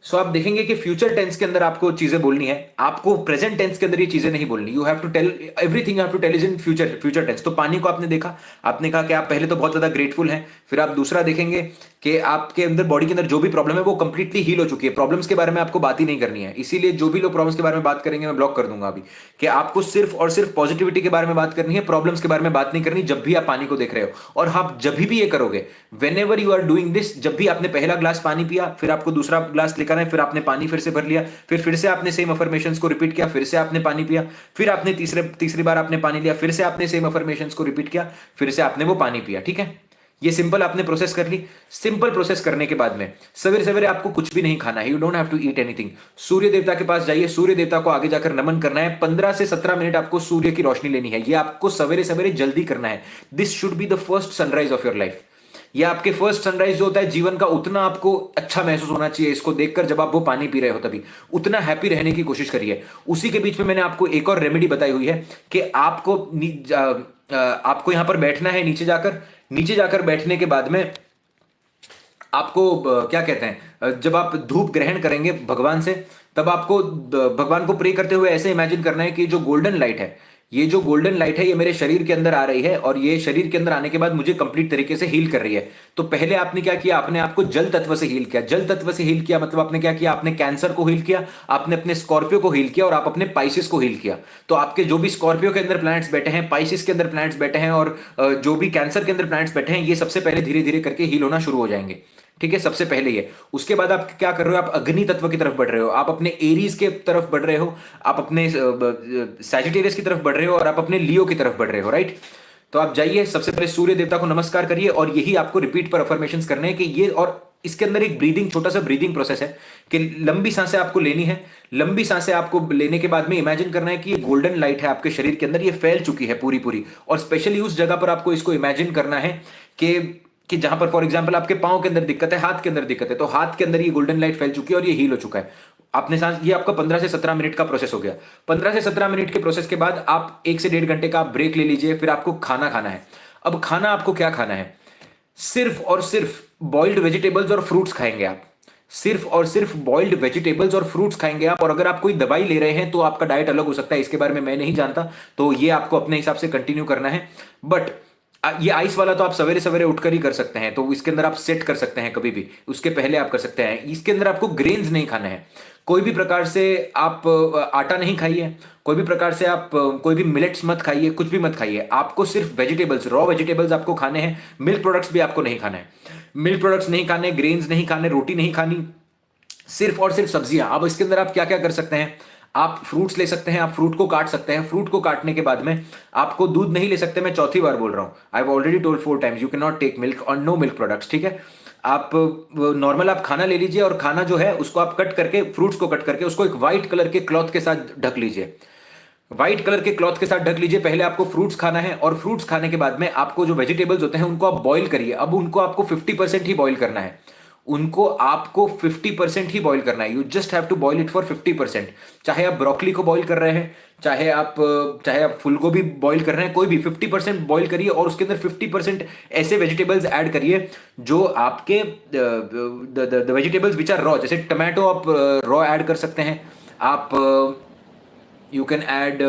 so आप देखेंगे कि फ्यूचर टेंस के अंदर आपको चीजें बोलनी है, आपको प्रेजेंट टेंस के अंदर ये चीजें नहीं बोलनी। You have to tell everything, you have to tell is in future tense. तो पानी को आपने देखा, आपने कहा कि आप पहले तो बहुत ज्यादा ग्रेटफुल हैं। फिर आप दूसरा देखेंगे कि आपके अंदर बॉडी के अंदर जो भी प्रॉब्लम है वो कंप्लीटली हील हो चुकी है। प्रॉब्लम्स के बारे में आपको बात ही नहीं करनी है। इसीलिए जो भी लोग प्रॉब्लम्स के बारे में बात करेंगे मैं ब्लॉक कर दूंगा अभी, कि आपको सिर्फ और सिर्फ पॉजिटिविटी के बारे में बात करनी है, प्रॉब्लम्स के बारे में बात नहीं करनी जब भी आप पानी को देख रहे हो। और आप जब भी ये करोगे, whenever you are doing this, जब भी आपने पहला ग्लास पानी पिया, फिर आपको दूसरा ग्लास लेकर आए, फिर आपने पानी फिर से भर लिया, फिर से आपने सेम अफर्मेशंस को रिपीट किया, फिर से आपने पानी पिया, फिर आपने तीसरी बार आपने पानी लिया, फिर से आपने सेम अफर्मेशंस को रिपीट किया, फिर से आपने वो पानी पिया, ठीक है? ये सिंपल आपने प्रोसेस कर ली। सिंपल प्रोसेस करने के बाद में सवेरे सवेरे आपको कुछ भी नहीं खाना है। You don't have to eat anything. सूर्य देवता के पास जाइए, सूर्य देवता को आगे जाकर नमन करना है। 15 से 17 मिनट आपको सूर्य की रोशनी लेनी है। ये आपको सवेरे सवेरे जल्दी करना है। This should be the first sunrise of your life. या आपके फर्स्ट सनराइज जो होता है जीवन का, उतना आपको अच्छा महसूस होना चाहिए इसको देखकर जब आप वो पानी पी रहे हो, तभी उतना हैप्पी रहने की कोशिश करिए। उसी के बीच में मैंने आपको एक और रेमेडी बताई हुई है कि आपको यहां पर बैठना है, नीचे जाकर बैठने के बाद में आपको क्या कहते हैं, जब आप धूप ग्रहण करेंगे भगवान से, तब आपको भगवान को प्रे करते हुए ऐसे इमेजिन करना है कि जो गोल्डन लाइट है, ये जो गोल्डन लाइट है ये मेरे शरीर के अंदर आ रही है और ये शरीर के अंदर आने के बाद मुझे कंप्लीट तरीके से हील कर रही है। तो पहले आपने क्या किया, आपने आपको जल तत्व से हील किया। जल तत्व से हील किया मतलब आपने क्या किया, आपने कैंसर को हील किया, आपने अपने स्कॉर्पियो को हील किया और आप अपने पाइसिस को हील किया। तो आपके जो भी स्कॉर्पियो के अंदर प्लैनेट्स बैठे हैं, पाइसिस के अंदर प्लैनेट्स बैठे हैं और जो भी कैंसर के अंदर प्लैनेट्स बैठे हैं, ये सबसे पहले धीरे धीरे करके हील होना शुरू हो जाएंगे। ठीक है, सबसे पहले ये। उसके बाद आप क्या कर रहे हो, आप अग्नि तत्व की तरफ बढ़ रहे हो, आप अपने एरीज के तरफ बढ़ रहे हो, आप अपने सैजिटेरियस की तरफ बढ़ रहे हो और आप अपने लियो की तरफ बढ़ रहे हो, राइट। तो आप जाइए, सबसे पहले सूर्य देवता को नमस्कार करिए और यही आपको रिपीट पर अफर्मेशंस करने हैं कि ये, और इसके अंदर एक ब्रीदिंग, छोटा सा ब्रीदिंग प्रोसेस है कि लंबी सांसें आपको लेनी है। लंबी सांसें आपको लेने के बाद में इमेजिन करना है कि ये गोल्डन लाइट है आपके शरीर के अंदर, ये फैल चुकी है पूरी पूरी, और स्पेशली उस जगह पर आपको इसको इमेजिन करना है कि जहां पर फॉर एग्जांपल आपके पांव के अंदर दिक्कत है, हाथ के अंदर दिक्कत है, तो हाथ के अंदर ये गोल्डन लाइट फैल चुकी है और ये हील हो चुका है। आपने सांस, ये आपका 15 से 17 मिनट का प्रोसेस हो गया। 15 से 17 मिनट के प्रोसेस के बाद आप 1 से 1.5 घंटे का आप ब्रेक ले लीजिए। फिर आपको खाना खाना है। अब खाना आपको क्या खाना है, सिर्फ और सिर्फ बॉइल्ड वेजिटेबल्स और फ्रूट्स खाएंगे आप। सिर्फ और सिर्फ बॉइल्ड वेजिटेबल्स और फ्रूट्स खाएंगे आप। और अगर आप कोई दवाई ले रहे हैं तो आपका डाइट अलग हो सकता है, इसके बारे में मैं नहीं जानता, तो ये आपको अपने हिसाब से कंटिन्यू करना है। बट ये आइस वाला तो आप सवेरे सवेरे उठकर ही कर सकते हैं, तो इसके अंदर आप सेट कर सकते हैं कभी भी, उसके पहले आप कर सकते हैं। इसके अंदर आपको ग्रेन्स नहीं खाना है, कोई भी प्रकार से आप आटा नहीं खाइए, कोई भी प्रकार से आप कोई भी मिलेट्स मत खाइए, कुछ भी मत खाइए। आपको सिर्फ वेजिटेबल्स, रॉ वेजिटेबल्स आपको खाने हैं। मिल्क प्रोडक्ट्स भी आपको नहीं खाना है, मिल्क प्रोडक्ट्स नहीं खाने, ग्रेन्स नहीं खाने, रोटी नहीं खानी, सिर्फ और सिर्फ सब्जियां। अब इसके अंदर आप क्या क्या कर सकते हैं, आप फ्रूट्स ले सकते हैं, आप फ्रूट को काट सकते हैं। फ्रूट को काटने के बाद में आपको दूध नहीं ले सकते, मैं चौथी बार बोल रहा हूं, I have already told 4 times, you can not take milk और नो मिल्क प्रोडक्ट्स, ठीक है। आप नॉर्मल आप खाना ले लीजिए और खाना जो है उसको आप कट करके, फ्रूट्स को कट करके उसको एक व्हाइट कलर के क्लॉथ के साथ ढक लीजिए। व्हाइट कलर के क्लॉथ के साथ ढक लीजिए। पहले आपको फ्रूट्स खाना है और फ्रूट्स खाने के बाद में आपको जो वेजिटेबल्स होते हैं उनको आप बॉईल करिए। अब उनको आपको 50% ही बॉईल करना है, उनको आपको 50% ही बॉईल करना है। You just have to boil it for 50%। चाहे आप ब्रोकली को बॉईल कर रहे हैं, चाहे आप फूल को भी बॉईल कर रहे हैं, कोई भी 50% बॉईल करिए और उसके अंदर 50% ऐसे वेजिटेबल्स ऐड करिए जो आपके the vegetables which are raw. जैसे टमाटो आप रॉ ऐड कर सकते हैं, आप यू कैन ऐड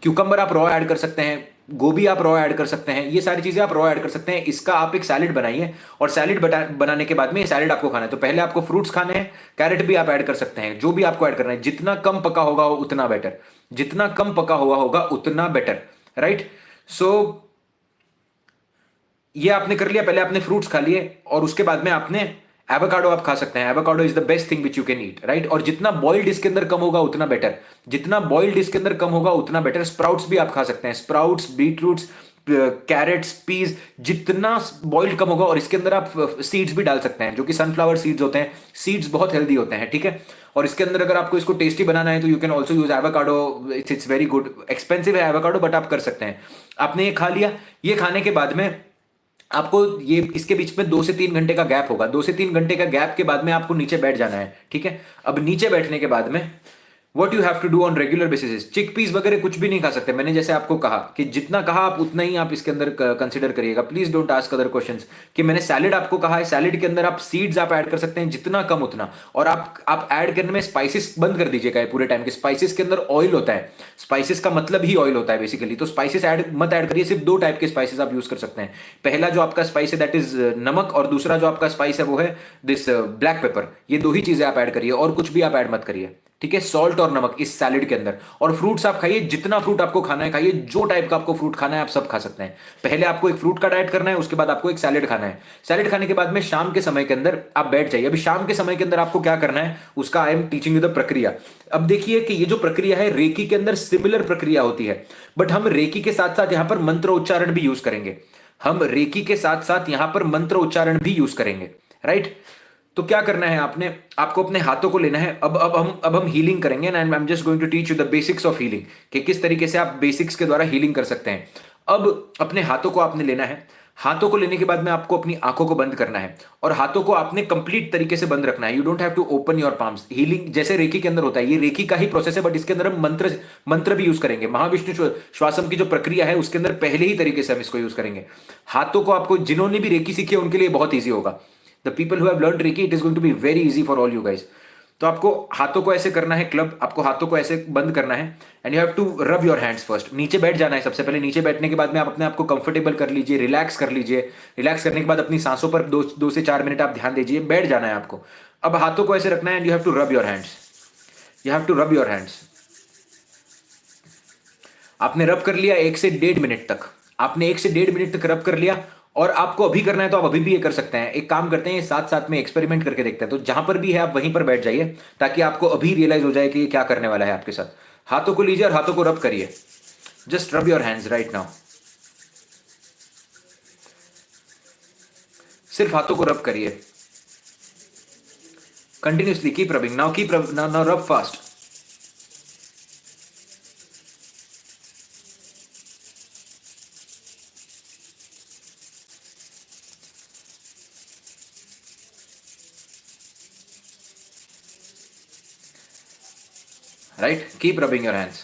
क्यूकम्बर आप रॉ ऐड कर सकते हैं, गोभी आप रॉ ऐड कर सकते हैं, ये सारी चीजें आप रॉ ऐड कर सकते हैं। इसका आप एक सैलेड बनाइए और सैलेड बनाने के बाद में ये सैलेड आपको खाना है। तो पहले आपको फ्रूट्स खाने हैं, कैरेट भी आप ऐड कर सकते हैं, जो भी आपको ऐड करना है। जितना कम पका होगा उतना बेटर, जितना कम पका हुआ होगा उतना बेटर, राइट। सो ये आपने कर लिया, पहले आपने फ्रूट्स खा लिए और उसके बाद में आपने एवोकाडो आप खा सकते हैं। Avocado is the best thing which you can eat, right. और जितना बॉइल्ड इसके अंदर कम होगा उतना बेटर, जितना बॉइल्ड इसके अंदर कम होगा उतना बेटर। स्प्राउट्स भी आप खा सकते हैं, स्प्राउट्स, बीटरूट्स, कैरेट्स, पीज, जितना बॉइल्ड कम होगा। और इसके अंदर आप सीड्स भी डाल सकते हैं, जो कि सनफ्लावर सीड्स होते हैं। सीड्स बहुत हेल्दी होते हैं, ठीक है। और इसके अंदर अगर आपको इसको टेस्टी बनाना है तो you can also use avocado. It's very good, expensive है एवोकाडो बट आप कर सकते हैं। आपने ये खा लिया, ये खाने के बाद में आपको ये इसके बीच में 2 से 3 घंटे का गैप होगा। 2 से 3 घंटे का गैप के बाद में आपको नीचे बैठ जाना है, ठीक है। अब नीचे बैठने के बाद में What you have to do on regular basis, chickpeas वगैरह कुछ भी नहीं खा सकते। मैंने जैसे आपको कहा कि जितना कहा आप उतना ही आप इसके अंदर कंसिडर करिएगा। Please don't ask other questions. कि मैंने सैलेड आपको कहा है, सैलेड के अंदर आप सीड्स आप ऐड कर सकते हैं, जितना कम उतना। और आप ऐड करने में स्पाइसेस बंद कर दीजिएगा पूरे टाइम के। स्पाइसेस के अंदर ऑयल होता है, स्पाइसेस का मतलब ही ऑयल होता है बेसिकली। तो स्पाइसेस मत ऐड करिए। सिर्फ 2 टाइप के स्पाइसेस आप यूज कर सकते हैं। पहला जो आपका स्पाइस है दैट इज नमक, और दूसरा जो आपका स्पाइस है वो है दिस ब्लैक पेपर। ये 2 ही चीजें आप ऐड करिए और कुछ भी आप ऐड मत करिए, ठीक है। सॉल्ट और नमक इस सैलेड के अंदर। और फ्रूट्स आप खाइए, जितना फ्रूट आपको खाना है खाइए, जो टाइप का आपको फ्रूट खाना है आप सब खा सकते हैं। पहले आपको एक फ्रूट का डाइट करना है, उसके बाद आपको एक सैलेड खाना है। सैलेड खाने के बाद में शाम के समय के अंदर आप बैठ जाइए। अभी शाम के समय के अंदर आपको क्या करना है उसका I am teaching you the प्रक्रिया। अब देखिए कि ये जो प्रक्रिया है रेकी के अंदर सिमिलर प्रक्रिया होती है, बट हम रेकी के साथ साथ यहां पर मंत्र उच्चारण भी यूज करेंगे। हम रेकी के साथ साथ यहां पर मंत्र उच्चारण भी यूज करेंगे, राइट। तो क्या करना है आपको अपने हाथों को लेना है। अब हम हीलिंग करेंगे and I am just going to teach you the basics of healing, कि किस तरीके से आप बेसिक्स के द्वारा हीलिंग कर सकते हैं। अब अपने हाथों को आपने लेना है, हाथों को लेने के बाद में आपको अपनी आंखों को बंद करना है और हाथों को आपने कंप्लीट तरीके से बंद रखना है। You don't have to open your palms. Healing जैसे रेकी के अंदर होता है, ये रेकी का ही प्रोसेस है, बट इसके अंदर हम मंत्र मंत्र भी यूज करेंगे। महाविष्णु श्वासम की जो प्रक्रिया है उसके अंदर पहले ही तरीके से हम इसको यूज करेंगे। हाथों को आपको, जिन्होंने भी रेकी सीखी है उनके लिए बहुत ईजी होगा। The people who have learned reiki, it is going to be very easy for all you guys. तो आपको हाथों को ऐसे करना है क्लब, आपको हाथों को ऐसे बंद करना है and you have to rub your hands first. नीचे बैठ जाना है सबसे पहले। नीचे बैठने के बाद में आप अपने आप को कंफर्टेबल कर लीजिए, रिलैक्स कर लीजिए। रिलैक्स करने के बाद अपनी सांसों पर 2 से 4 मिनट आप ध्यान दीजिए। बैठ जाना है आपको। अब हाथों को ऐसे रखना है and you have to rub your hands. You have to rub your hands. आपने रब कर लिया 1 से 1.5 मिनट तक। आपने 1 से 1.5 मिनट तक रब कर लिया और आपको अभी करना है तो आप अभी भी ये कर सकते हैं। एक काम करते हैं, साथ साथ में एक्सपेरिमेंट करके देखते हैं। तो जहां पर भी है आप वहीं पर बैठ जाइए ताकि आपको अभी रियलाइज हो जाए कि ये क्या करने वाला है आपके साथ। हाथों को लीजिए और हाथों को रब करिए। जस्ट रब योर हैंड्स राइट नाउ। सिर्फ हाथों को रब करिए continuously. Keep rubbing now, keep रब नाउ, रब fast. Right? Keep rubbing your hands.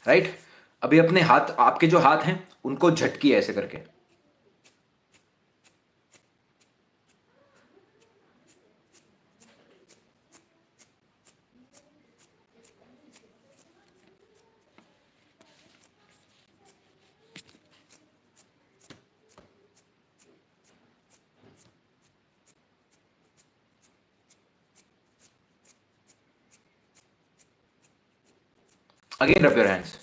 Right? अभी अपने हाथ, आपके जो हाथ हैं उनको झटकिए ऐसे करके। Again, rub your hands.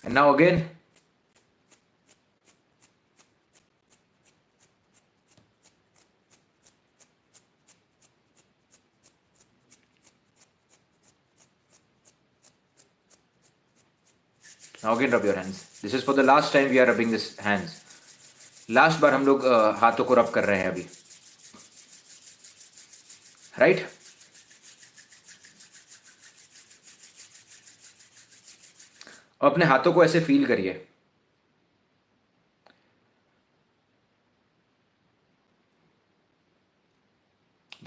And now again. Now again rub your hands. This is for the last time we are rubbing this hands. Last बार हम लोग हाथों को रब कर रहे हैं अभी। राइट? और अपने हाथों को ऐसे फील करिए।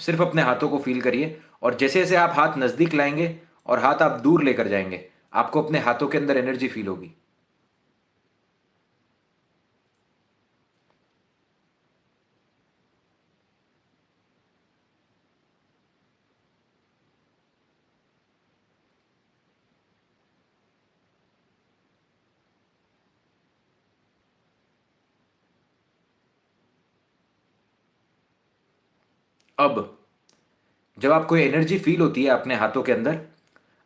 सिर्फ अपने हाथों को फील करिए और जैसे जैसे आप हाथ नजदीक लाएंगे और हाथ आप दूर लेकर जाएंगे, आपको अपने हाथों के अंदर एनर्जी फील होगी। अब जब आपको एनर्जी फील होती है अपने हाथों के अंदर,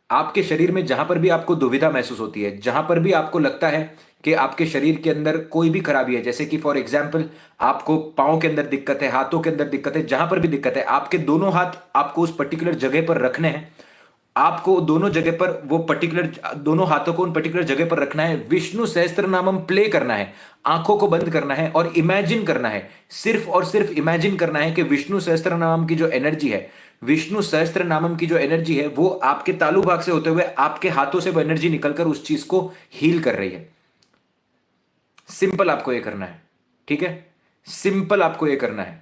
आपके शरीर में जहां पर भी आपको दुविधा महसूस होती है, जहां पर भी आपको लगता है कि आपके शरीर के अंदर कोई भी खराबी है, जैसे कि फॉर एग्जांपल आपको पाँव के अंदर दिक्कत है, हाथों के अंदर दिक्कत है, जहां पर भी दिक्कत है, आपके दोनों हाथ आपको उस पर्टिकुलर जगह पर रखने हैं। आपको दोनों जगह पर वो पर्टिकुलर, दोनों हाथों को उन पर्टिकुलर जगह पर रखना है। विष्णु सहस्त्र नामम प्ले करना है, आंखों को बंद करना है और इमेजिन करना है, सिर्फ और सिर्फ इमेजिन करना है कि विष्णु सहस्त्र नामम की जो एनर्जी है, विष्णु सहस्त्र नामम की जो एनर्जी है वो आपके तालु भाग से होते हुए आपके हाथों से वो एनर्जी निकलकर उस चीज को हील कर रही है। सिंपल आपको ये करना है, ठीक है? सिंपल आपको ये करना है।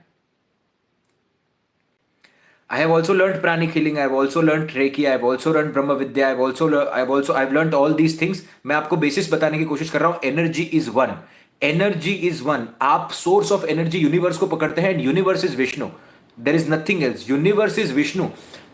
I have also learned pranic healing. I have also learned Reiki. I have also learned Brahma Vidya. I've learned all these things. मैं आपको बेसिस बताने की कोशिश कर रहा हूं। Energy is one. Energy is one. आप सोर्स ऑफ एनर्जी यूनिवर्स को पकड़ते हैं, and universe is Vishnu. There is nothing else, universe is Vishnu.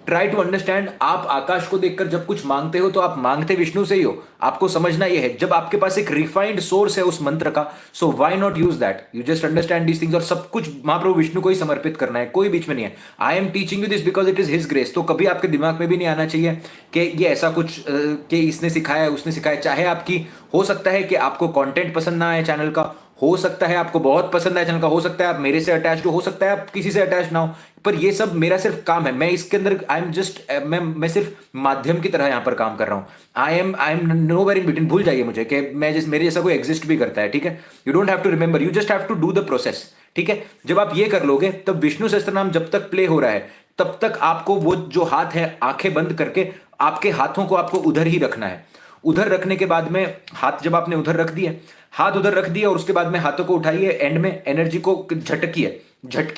Try to understand. आप आकाश को देखकर जब कुछ मांगते हो तो आप मांगते विष्णु से ही हो। आपको समझना यह है, जब आपके पास एक रिफाइंड सोर्स है उस मंत्र का, so why not use that? You just understand these things, और सब कुछ महाप्रभु विष्णु को ही समर्पित करना है, कोई बीच में नहीं है। I am teaching you this because it is his grace. तो कभी आपके दिमाग में भी नहीं आना चाहिए कि ये ऐसा कुछ कि इसने सिखाया उसने सिखाया। चाहे आपकी, हो सकता है कि आपको कंटेंट पसंद ना आए चैनल का, हो सकता है आपको बहुत पसंद आए चैनल का, हो सकता है आप मेरे से अटैच्ड हो सकता है आप किसी से अटैच ना हो, पर ये सब मेरा सिर्फ काम है। मैं इसके अंदर आई एम जस्ट, मैं सिर्फ माध्यम की तरह यहां पर काम कर रहा हूं। I am nowhere in between. भूल जाइए मुझे कि मैं जिस मेरे जैसा कोई एग्जिस्ट भी करता है, ठीक है? You don't have to remember, you just have to do the process, ठीक है? जब आप ये कर लोगे, तब विष्णु सहस्त्र नाम जब तक प्ले हो रहा है तब तक आपको वो जो हाथ है, आंखें बंद करके आपके हाथों को आपको उधर ही रखना है। उधर रखने के बाद में, हाथ जब आपने उधर रख दिए, हाथ उधर रख दिया, और उसके बाद में हाथों को उठाइए, एंड में एनर्जी को झटकी है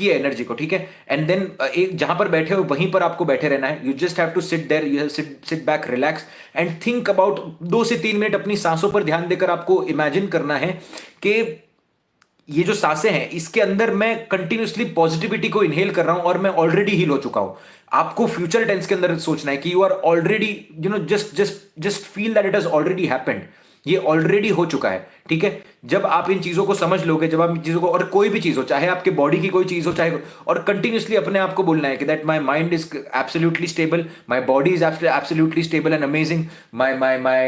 एनर्जी को, ठीक है? एंड देन एक जहां पर बैठे हो वहीं पर आपको बैठे रहना है। You just have to sit there, you sit back, relax and think about 2 से 3 मिनट अपनी सांसों पर ध्यान देकर आपको इमेजिन करना है कि ये जो सांसें हैं इसके अंदर मैं कंटिन्यूसली पॉजिटिविटी को इनहेल कर रहा हूं और मैं ऑलरेडी हील हो चुका हूं। आपको फ्यूचर टेंस के अंदर सोचना है कि you are already, you know, just just just feel that it has already happened. ये ऑलरेडी हो चुका है, ठीक है? जब आप इन चीजों को समझ लोगे, जब आप इन चीजों को, और कोई भी चीज हो, चाहे आपके बॉडी की कोई चीज हो, चाहे, और कंटिन्यूसली अपने आप को बोलना है कि that my mind is absolutely stable, my body is absolutely stable and amazing, my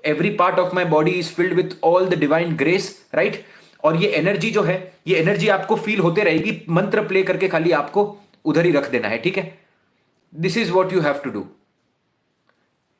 every part of my body is filled with all the divine grace, right? और ये एनर्जी जो है, ये एनर्जी आपको फील होते रहेगी। मंत्र प्ले करके खाली आपको उधर ही रख देना है, ठीक है? This is what you have to do.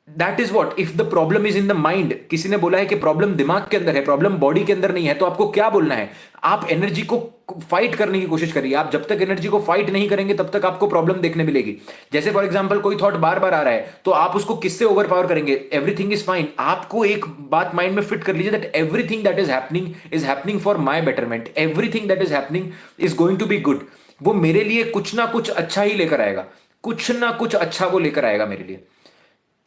That is what, if the problem is in the mind, किसी ने बोला है कि प्रॉब्लम दिमाग के अंदर है, प्रॉब्लम बॉडी के अंदर नहीं है, तो आपको क्या बोलना है? आप एनर्जी को फाइट करने की कोशिश करिए। आप जब तक एनर्जी को फाइट नहीं करेंगे तब तक आपको प्रॉब्लम देखने मिलेगी। जैसे फॉर एग्जांपल कोई थॉट बार बार आ रहा है, तो आप उसको किससे ओवर पावर करेंगे? Everything is fine. आपको एक बात माइंड में फिट कर लीजिए, that everything that is happening for my betterment, everything that is happening is going to be good. वो मेरे लिए कुछ ना कुछ अच्छा ही लेकर आएगा, कुछ ना कुछ अच्छा वो लेकर आएगा मेरे लिए।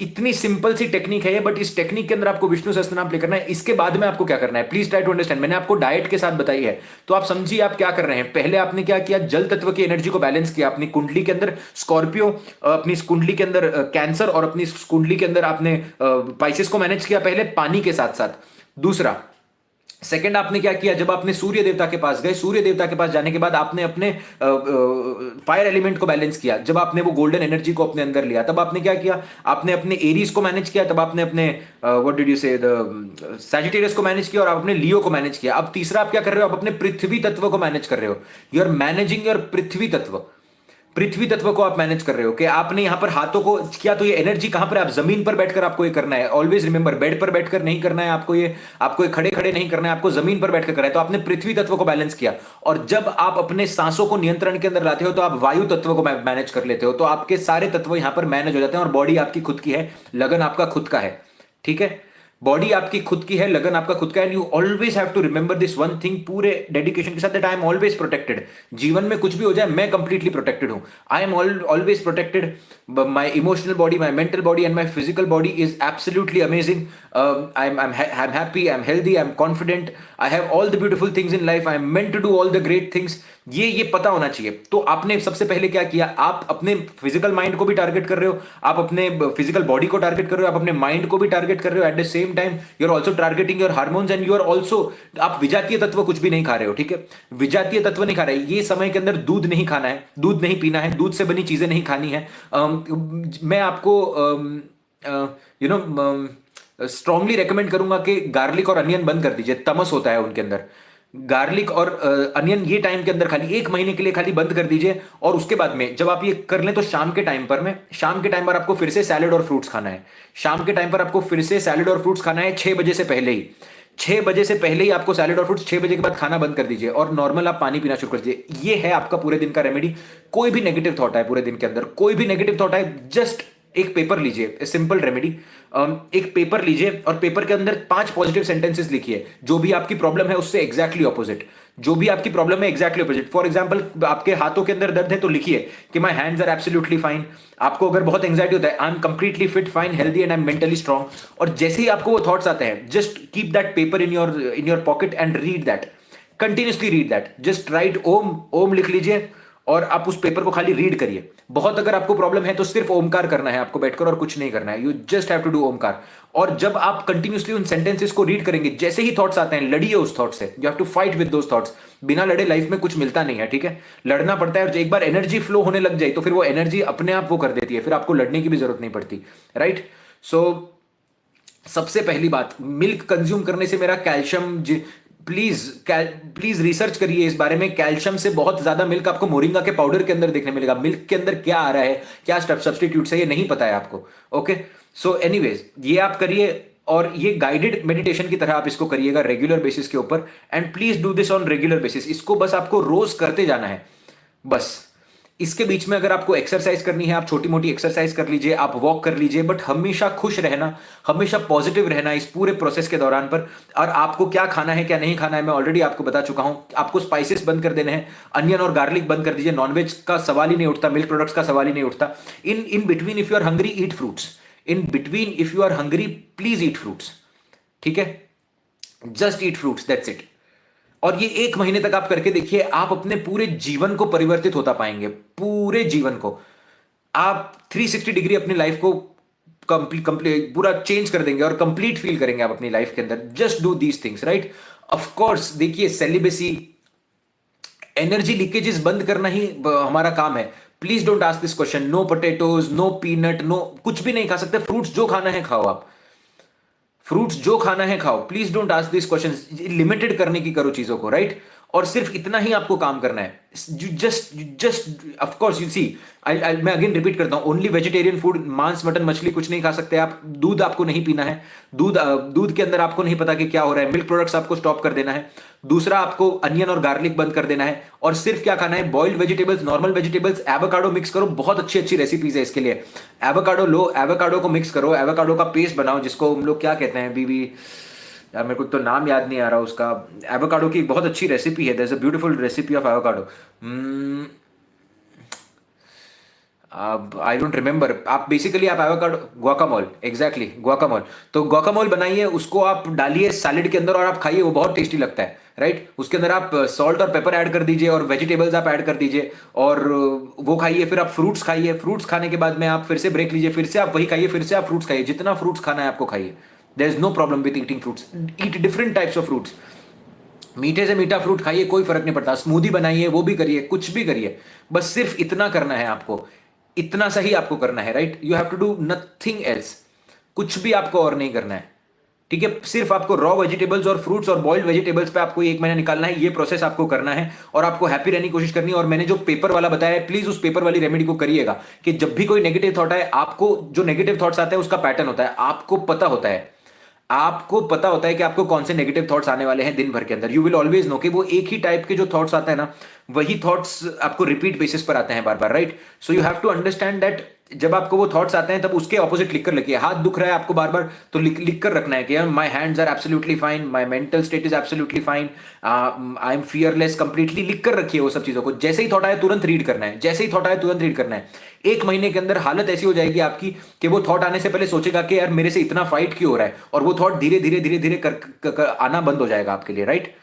इतनी सिंपल सी टेक्निक है ये, बट इस टेक्निक के अंदर आपको विष्णु सहस्त्रनाम प्ले करना है। इसके बाद में आपको क्या करना है, प्लीज ट्राई टू अंडरस्टैंड। मैंने आपको डाइट के साथ बताई है, तो आप समझिए आप क्या कर रहे हैं। पहले आपने क्या किया, जल तत्व की एनर्जी को बैलेंस किया। अपनी कुंडली के अंदर स्कॉर्पियो, अपनी कुंडली के अंदर कैंसर, और अपनी कुंडली के अंदर आपने पाइसेस को मैनेज किया पहले पानी के साथ साथ। दूसरा, सेकंड आपने क्या किया, जब आपने सूर्य देवता के पास गए, सूर्य देवता के पास जाने के बाद आपने अपने फायर एलिमेंट को बैलेंस किया। जब आपने वो गोल्डन एनर्जी को अपने अंदर लिया, तब आपने क्या किया, आपने अपने एरीज को मैनेज किया, तब आपने अपने व्हाट डिड यू से, द सैजिटेरियस को मैनेज किया, और आपने लियो को मैनेज किया। अब तीसरा आप क्या कर रहे हो, आप अपने पृथ्वी तत्व को मैनेज कर रहे हो। यू आर मैनेजिंग योर पृथ्वी तत्व। पृथ्वी तत्व को आप मैनेज कर रहे हो कि आपने यहां पर हाथों को किया, तो ये एनर्जी कहां पर है, आप जमीन पर बैठकर आपको ये करना है। ऑलवेज रिमेंबर, बेड पर बैठकर नहीं करना है आपको ये खड़े खड़े नहीं करना है, आपको जमीन पर बैठकर करना है। तो आपने पृथ्वी तत्व को बैलेंस किया, और जब आप अपने सांसों को नियंत्रण के अंदर लाते हो तो आप वायु तत्व को मैनेज कर लेते हो। तो आपके सारे तत्व यहां पर मैनेज हो जाते हैं, और बॉडी आपकी खुद की है, लगन आपका खुद का है, ठीक है? बॉडी आपकी खुद की है, लगन आपका खुद का है। And you always have to remember this one thing, पूरे डेडिकेशन के साथ, that I am always protected. जीवन में कुछ भी हो जाए, मैं कंप्लीटली प्रोटेक्टेड हूं। I am always protected. My emotional body, my mental body and my physical body is absolutely amazing. I am happy, I am healthy, I am confident, I have all the beautiful things in life, I am meant to do all the great things. ये पता होना चाहिए। तो आपने सबसे पहले क्या किया, आप अपने फिजिकल माइंड को भी टारगेट कर रहे हो, आप अपने फिजिकल बॉडी को टारगेट कर रहे हो, आप अपने माइंड को भी टारगेट कर रहे हो। At the same time you are also targeting your hormones, and you are also, आप विजातीय तत्व कुछ भी नहीं खा रहे हो, ठीक है? विजातीय तत्व नहीं खा रहे। ये समय के अंदर दूध नहीं खाना है, दूध नहीं पीना है, दूध से बनी चीजें नहीं खानी है। मैं आपको यू नो स्ट्रांगली रेकमेंड करूंगा कि गार्लिक और अनियन बंद कर दीजिए। तमस होता है उनके अंदर। गार्लिक और अनियन ये टाइम के अंदर खाली 1 महीने के लिए खाली बंद कर दीजिए। और उसके बाद में जब आप ये कर लें, तो शाम के टाइम पर आपको फिर से सैलेड और फ्रूट्स खाना है। शाम के टाइम पर आपको फिर से सैलेड और फ्रूट्स खाना है 6 बजे से पहले ही। 6 बजे से पहले ही आपको सैलेड और फ्रूट्स, 6 बजे के बाद खाना बंद कर दीजिए, और नॉर्मल आप पानी पीना शुरू कर दीजिए। ये है आपका पूरे दिन का रेमेडी। कोई भी नेगेटिव थॉट है पूरे दिन के अंदर, कोई भी नेगेटिव थॉट है, जस्ट एक पेपर लीजिए, सिंपल रेमेडी, एक पेपर लीजिए और पेपर के अंदर 5 पॉजिटिव सेंटेंसेस लिखिए जो भी आपकी प्रॉब्लम है उससे एग्जैक्टली ऑपोजिट, जो भी आपकी प्रॉब्लम है एग्जैक्टली ऑपोजिट। फॉर एग्जांपल आपके हाथों के अंदर दर्द है तो लिखिए कि my hands are absolutely fine. आपको अगर बहुत एंग्जाइटी होता है, I am completely fit, fine, healthy and I am mentally strong. और जैसे ही आपको वो थॉट्स आते हैं, just keep that paper in your pocket and read that, continuously read that. Just write Om, ओम लिख लीजिए और आप उस पेपर को खाली रीड करिए। बहुत अगर आपको प्रॉब्लम है तो सिर्फ ओमकार करना है आपको बैठकर और कुछ नहीं करना है, you just have to do Omkar. और जब आप कंटिन्यूसली उन सेंटेंसेस को रीड करेंगे, जैसे ही थॉट्स आते हैं लड़िए उस थॉट से, you have to fight with those thoughts. बिना लड़े लाइफ में कुछ मिलता नहीं है, ठीक है, लड़ना पड़ता है। और एक बार एनर्जी फ्लो होने लग जाए तो फिर वो एनर्जी अपने आप वो कर देती है, फिर आपको लड़ने की भी जरूरत नहीं पड़ती, राइट। सो सबसे पहली बात, मिल्क कंज्यूम करने से मेरा कैल्शियम, प्लीज प्लीज रिसर्च करिए इस बारे में। कैल्शियम से बहुत ज्यादा मिल्क आपको मोरिंगा के पाउडर के अंदर देखने मिलेगा। मिल्क के अंदर क्या आ रहा है, क्या सब्सटीट्यूट है, ये नहीं पता है आपको। ओके, सो एनीवेज ये आप करिए और ये गाइडेड मेडिटेशन की तरह आप इसको करिएगा रेगुलर बेसिस के ऊपर। And please do this on regular basis. इसको बस आपको रोज करते जाना है बस। इसके बीच में अगर आपको एक्सरसाइज करनी है, आप छोटी मोटी एक्सरसाइज कर लीजिए, आप वॉक कर लीजिए, बट हमेशा खुश रहना, हमेशा पॉजिटिव रहना इस पूरे प्रोसेस के दौरान पर। और आपको क्या खाना है क्या नहीं खाना है मैं ऑलरेडी आपको बता चुका हूं। आपको स्पाइसेस बंद कर देने हैं, अनियन और गार्लिक बंद कर दीजिए, नॉनवेज का सवाल ही नहीं उठता, मिल्क प्रोडक्ट्स का सवाल ही नहीं उठता। In between if you are hungry eat fruits, in between if you are hungry please eat fruits, ठीक है, just eat fruits, that's it. और ये 1 महीने तक आप करके देखिए, आप अपने पूरे जीवन को परिवर्तित होता पाएंगे, पूरे जीवन को आप 360 डिग्री अपनी लाइफ को कंप्लीट पूरा चेंज कर देंगे और कंप्लीट फील करेंगे आप अपनी लाइफ के अंदर। Just do these things, right. Of course देखिए, सेलिबेसी, एनर्जी लीकेजेस बंद करना ही हमारा काम है। Please don't ask this question, no potatoes, no peanut, no कुछ भी नहीं खा सकते। फ्रूट्स जो खाना है खाओ, आप फ्रूट्स जो खाना है खाओ। Please don't ask this question, limited करने की करो चीजों को, राइट। और सिर्फ इतना ही आपको काम करना है। Just of course you see, मैं अगेन रिपीट करता हूं, ओनली वेजिटेरियन फूड, मांस मटन मछली कुछ नहीं खा सकते आप। दूध आपको नहीं पीना है, दूध के अंदर आपको नहीं पता कि क्या हो रहा है। मिल्क प्रोडक्ट्स आपको स्टॉप कर देना है। दूसरा, आपको अनियन और गार्लिक बंद कर देना है। और सिर्फ क्या खाना है, boiled vegetables, normal vegetables, avocado mix करो। बहुत अच्छी अच्छी रेसिपीज है इसके लिए। एवोकाडो लो, एवोकाडो को मिक्स करो, एवोकाडो का पेस्ट बनाओ, जिसको हम लोग क्या कहते हैं बीवी, यार मेरे को तो नाम याद नहीं आ रहा उसका। एवोकाडो की बहुत अच्छी रेसिपी है, there is a beautiful recipe of avocado. I don't remember. आप बेसिकली आप एवोकाडो, गुआकामोल, एग्जैक्टली गुआकामोल। तो गुआकामोल बनाइए, उसको आप डालिए सैलेड के अंदर और आप खाइए, वो बहुत टेस्टी लगता है, राइट। उसके अंदर आप सॉल्ट और पेपर ऐड कर दीजिए और वेजिटेबल्स आप ऐड कर दीजिए और वो खाइए। फिर आप फ्रूट्स खाइए, फ्रूट्स खाने के बाद में आप फिर से ब्रेक लीजिए, फिर से आप वही खाइए, फिर से आप फ्रूट्स खाइए। जितना फ्रूट्स खाना है आपको खाइए, there is no problem with eating fruits. Eat different types of fruits, मीठे से मीठा फ्रूट खाइए, कोई फर्क नहीं पड़ता। स्मूदी बनाइए, वो भी करिए, कुछ भी करिए, बस सिर्फ इतना करना है आपको, इतना सही आपको करना है, right. You have to do nothing else, कुछ भी आपको और नहीं करना है, ठीक है। सिर्फ आपको रॉ वेजिटेबल्स और फ्रूट्स और बॉइल्ड वेजिटेबल्स पे आपको 1 महीना निकालना है। ये प्रोसेस आपको करना है और आपको हैप्पी रहने की कोशिश करनी है। और मैंने जो पेपर वाला बताया है, प्लीज उस पेपर वाली रेमेडी को करिएगा कि जब भी कोई नेगेटिव थॉट आए, आपको जो नेगेटिव थॉट्स आते हैं उसका पैटर्न होता है, आपको पता होता है, आपको पता होता है कि आपको कौन से नेगेटिव थॉट्स आने वाले हैं दिन भर के अंदर। यू विल ऑलवेज नो कि वो एक ही टाइप के जो थॉट्स आते हैं ना, वही थॉट्स आपको रिपीट बेसिस पर आते हैं बार बार, right. So you have to understand that जब आपको वो थॉट्स आते हैं तब उसके ऑपोजिट लिख कर लिखिए। हाथ दुख रहा है आपको बार बार, तो लिख कर रखना है कि my hands are absolutely fine, my mental state is absolutely fine, I am fearless, completely लिख कर रखिए वो सब चीजों को। जैसे ही थॉट आए तुरंत रीड करना है, जैसे ही थॉट आए तुरंत रीड करना है। 1 महीने के अंदर हालत ऐसी हो जाएगी आपकी कि वो थॉट आने से पहले सोचेगा कि यार मेरे से इतना फाइट क्यों हो रहा है, और वो थॉट धीरे धीरे धीरे धीरे कर आना बंद हो जाएगा आपके लिए, right.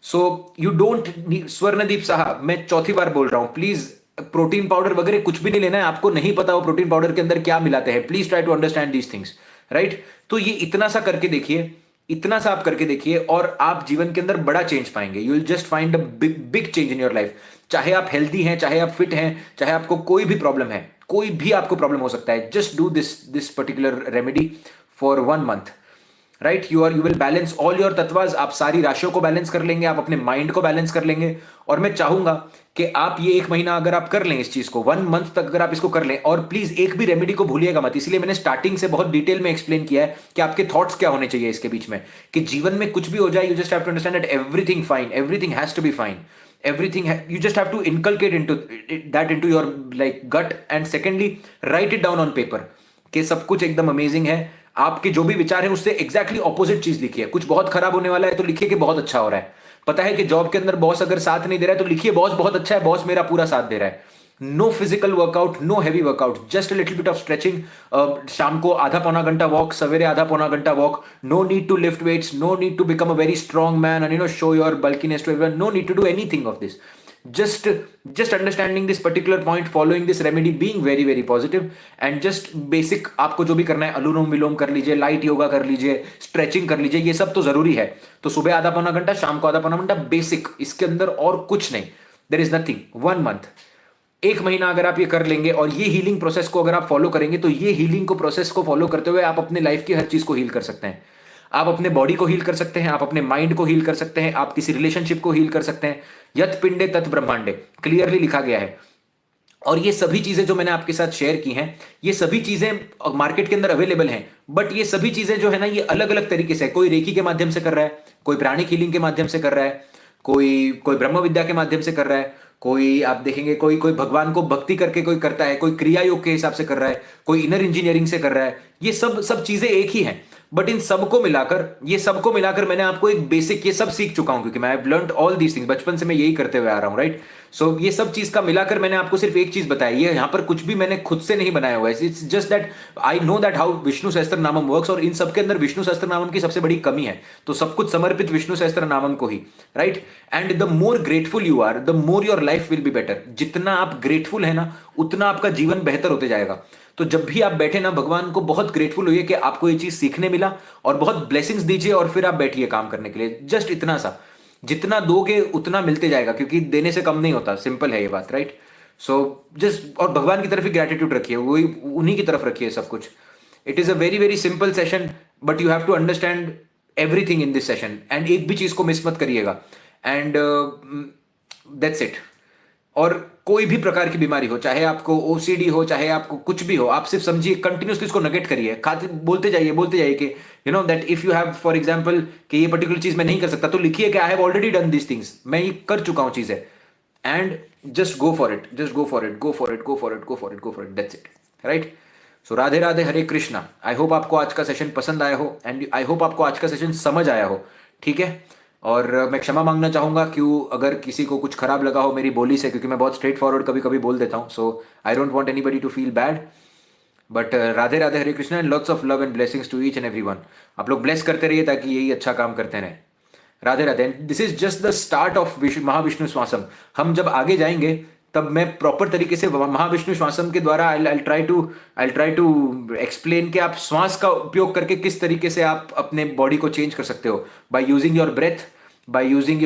So you don't, Swarndeep साहब मैं चौथी बार बोल रहा हूं, प्लीज प्रोटीन पाउडर वगैरह कुछ भी नहीं लेना है। आपको नहीं पता वो प्रोटीन पाउडर के अंदर क्या मिलाते हैं, please try to understand these things, right. तो ये इतना सा करके देखिए, इतना सा आप करके देखिए और आप जीवन के अंदर बड़ा चेंज पाएंगे। You will just find a big change in your life. चाहे आप हेल्दी हैं, चाहे आप फिट हैं, चाहे आपको कोई भी प्रॉब्लम है, कोई भी आपको प्रॉब्लम हो सकता है, just do this particular remedy for 1 month, right. You will balance all your tattvas. आप सारी राशियों को बैलेंस कर लेंगे, आप अपने माइंड को बैलेंस कर लेंगे। और मैं चाहूंगा कि आप ये 1 महीना अगर आप कर लें इस चीज को, 1 मंथ तक अगर आप इसको कर लें, और प्लीज एक भी रेमेडी को भूलिएगा मत। इसलिए मैंने स्टार्टिंग से बहुत डिटेल में एक्सप्लेन किया है कि आपके थॉट्स क्या होने चाहिए इसके बीच में, कि जीवन में कुछ भी हो जाए, you just have to understand that everything fine, everything has to be fine. everything you just have to inculcate into that into your like gut, and secondly write it down on paper कि सब कुछ एकदम amazing है, आपके जो भी विचार है उससे एग्जैक्टली ऑपोजिट चीज लिखिए। कुछ बहुत खराब होने वाला है तो लिखिए कि बहुत अच्छा हो रहा है। पता है कि जॉब के अंदर बॉस अगर साथ नहीं दे रहा है तो लिखिए बॉस बहुत अच्छा है, बॉस मेरा पूरा साथ दे रहा है। No physical workout, no heavy workout, just a little bit of stretching, शाम को आधा पौना घंटा वॉक, सवेरे आधा पौना घंटा walk. No need to lift weights, no need to become a very strong man and show your bulkiness to everyone, no need to do anything of this. just understanding this particular point, following this remedy, being very very positive, and just basic आपको जो भी करना है, अनुलोम विलोम कर लीजिए, light yoga कर लीजिए, stretching कर लीजिए, ये सब तो जरूरी है। तो सुबह आधा पौना घंटा, शाम को आधा पौना घंटा, बेसिक, इसके अंदर और कुछ नहीं। There is nothing. 1 मंथ, 1 महीना अगर आप ये कर लेंगे और ये हीलिंग प्रोसेस को अगर आप फॉलो करेंगे, तो ये हीलिंग को प्रोसेस को फॉलो करते हुए आप अपने लाइफ की हर चीज को हील कर सकते हैं। आप अपने बॉडी को हील कर सकते हैं, आप अपने माइंड को हील कर सकते हैं, आप किसी रिलेशनशिप को हील कर सकते हैं। यत पिंडे तत् ब्रह्मांडे क्लियरली लिखा गया है। और ये सभी चीजें जो मैंने आपके साथ शेयर की हैं, ये सभी चीजें मार्केट के अंदर अवेलेबल हैं, बट ये सभी चीजें जो है ना, ये अलग अलग तरीके से, कोई रेकी के माध्यम से कर रहा है, कोई प्राणिक हीलिंग के माध्यम से कर रहा है, कोई कोई ब्रह्म विद्या के माध्यम से कर रहा है, कोई आप देखेंगे कोई कोई भगवान को भक्ति करके कोई करता है, कोई क्रिया योग के हिसाब से कर रहा है, कोई इनर इंजीनियरिंग से कर रहा है। ये सब सब चीजें एक ही हैं, बट इन सबको मिलाकर, ये सबको मिलाकर मैंने आपको एक बेसिक, ये सब सीख चुका हूं क्योंकि मैं have learned all these things, बचपन से मैं यही करते हुए आ रहा हूं, राइट। सो ये सब चीज का मिलाकर मैंने आपको सिर्फ एक चीज बताई। ये यहां पर कुछ भी मैंने खुद से नहीं बनाया हुआ है, it's just that I know that how Vishnu सहस्त्र नामम वर्क्स, और इन सब के अंदर विष्णु सहस्त्र नामम की सबसे बड़ी कमी है, तो सब कुछ समर्पित विष्णु सहस्त्र नामम को ही, right. And the more grateful you are, the more your life will be better. जितना आप ग्रेटफुल है ना, उतना आपका जीवन बेहतर होते जाएगा। तो जब भी आप बैठे ना, भगवान को बहुत ग्रेटफुल होइए कि आपको ये चीज सीखने मिला, और बहुत ब्लेसिंग्स दीजिए, और फिर आप बैठिए काम करने के लिए। जस्ट इतना सा, जितना दोगे उतना मिलते जाएगा, क्योंकि देने से कम नहीं होता, सिंपल है ये बात, राइट। सो जस्ट, और भगवान की तरफ ही ग्रेटिट्यूड रखिए, वही उन्हीं की तरफ रखिए सब कुछ। It is a very very simple session, but you have to understand everything in this session, and एक भी चीज को मिस मत करिएगा, एंड दैट्स इट। और कोई भी प्रकार की बीमारी हो, चाहे आपको ओसीडी हो, चाहे आपको कुछ भी हो, आप सिर्फ समझिए, कंटिन्यूसली इसको नेगेट करिए, खाते बोलते जाइए कि you know that if you have for example कि ये पर्टिकुलर चीज मैं नहीं कर सकता, तो लिखिए कि आई have already done this things, मैं ये कर चुका हूं चीजें, and just go for it, just go for it, go for it, go for it, go for it, go for it, that's it, right. So Radhe Radhe, Hare Krishna. I hope आपको आज का session पसंद आया हो, एंड आई होप आपको आज का session समझ आया हो, ठीक है। और मैं क्षमा मांगना चाहूंगा क्यों अगर किसी को कुछ खराब लगा हो मेरी बोली से, क्योंकि मैं बहुत स्ट्रेट फॉरवर्ड कभी कभी बोल देता हूँ, so I don't want anybody to feel bad, but Radhe Radhe, Hare Krishna, and lots of love and blessings to each and everyone. आप लोग ब्लेस करते रहिए ताकि यही अच्छा काम करते रहें। Radhe Radhe. This is just the start of Mahavishnu Shwasam. हम जब आगे जाएंगे तब मैं प्रॉपर तरीके से महाविष्णु श्वासम के द्वारा आई ट्राई टू एक्सप्लेन कि आप श्वास का उपयोग करके किस तरीके से आप अपने बॉडी को चेंज कर सकते हो, by using your breath, by using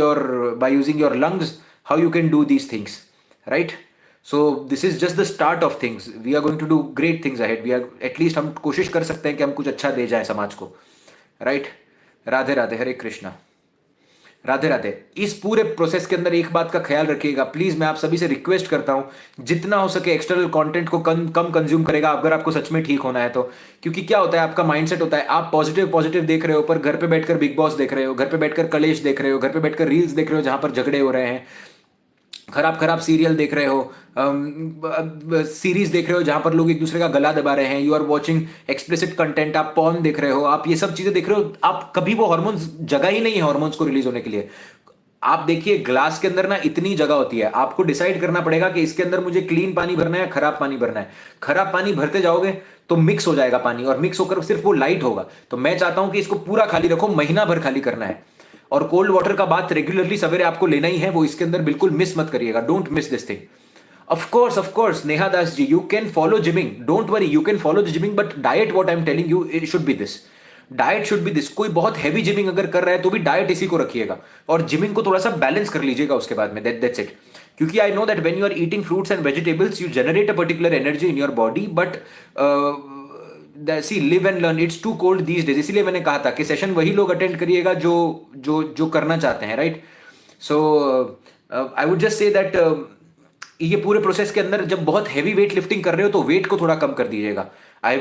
your lungs, how you can do these things, right? So this is just the start of things. We are going to do great things ahead. We are, at least हम कोशिश कर सकते हैं कि हम कुछ अच्छा दे जाएं समाज को, right? राधे राधे, हरे कृष्णा। राधे राधे। इस पूरे प्रोसेस के अंदर एक बात का ख्याल रखिएगा प्लीज, मैं आप सभी से रिक्वेस्ट करता हूं, जितना हो सके एक्सटर्नल कंटेंट को कम कंज्यूम करेगा अगर आपको सच में ठीक होना है तो। क्योंकि क्या होता है, आपका माइंडसेट होता है, आप पॉजिटिव देख रहे हो, पर घर पे बैठकर बिग बॉस देख रहे हो, घर पे बैठकर कलेश देख रहे हो, घर पे बैठकर रील्स देख रहे हो जहां पर झगड़े हो रहे हैं, खराब सीरियल देख रहे हो, सीरीज देख रहे हो जहां पर लोग एक दूसरे का गला दबा रहे हैं, you are watching explicit content, आप पॉर्न देख रहे हो, आप ये सब चीजें देख रहे हो, आप कभी वो हार्मोन्स, जगह ही नहीं है हार्मोन्स को रिलीज होने के लिए। आप देखिए ग्लास के अंदर ना इतनी जगह होती है, आपको डिसाइड करना पड़ेगा कि इसके अंदर मुझे क्लीन पानी भरना है या खराब पानी भरना है। खराब पानी भरते जाओगे तो मिक्स हो जाएगा पानी, और मिक्स होकर सिर्फ वो लाइट होगा। तो मैं चाहता हूं कि इसको पूरा खाली रखो, महीना भर खाली करना है, और कोल्ड वाटर का बात रेगुलरली सवेरे आपको लेना ही है, वो इसके अंदर बिल्कुल मिस मत करिएगा, don't miss this thing. Of course Neha Das ji, you can follow gymming, don't worry, you can follow the gymming, but diet what I am telling you, it should be this, diet should be this. कोई बहुत heavy gymming अगर कर रहा है तो भी diet इसी को रखिएगा, और जिमिंग को थोड़ा सा बैलेंस कर लीजिएगा उसके बाद में, दैट्स इट। क्योंकि I know that when you are eating fruits and vegetables you generate a particular energy in your body, but see live and learn, it's too cold these days. इसीलिए मैंने कहा था कि सेशन वही लोग attend करिएगा जो जो जो करना चाहते हैं, right. So I would just say that ये पूरे प्रोसेस के अंदर जब बहुत हैवी वेट लिफ्टिंग कर रहे हो तो वेट को थोड़ा कम कर दीजिएगा। आई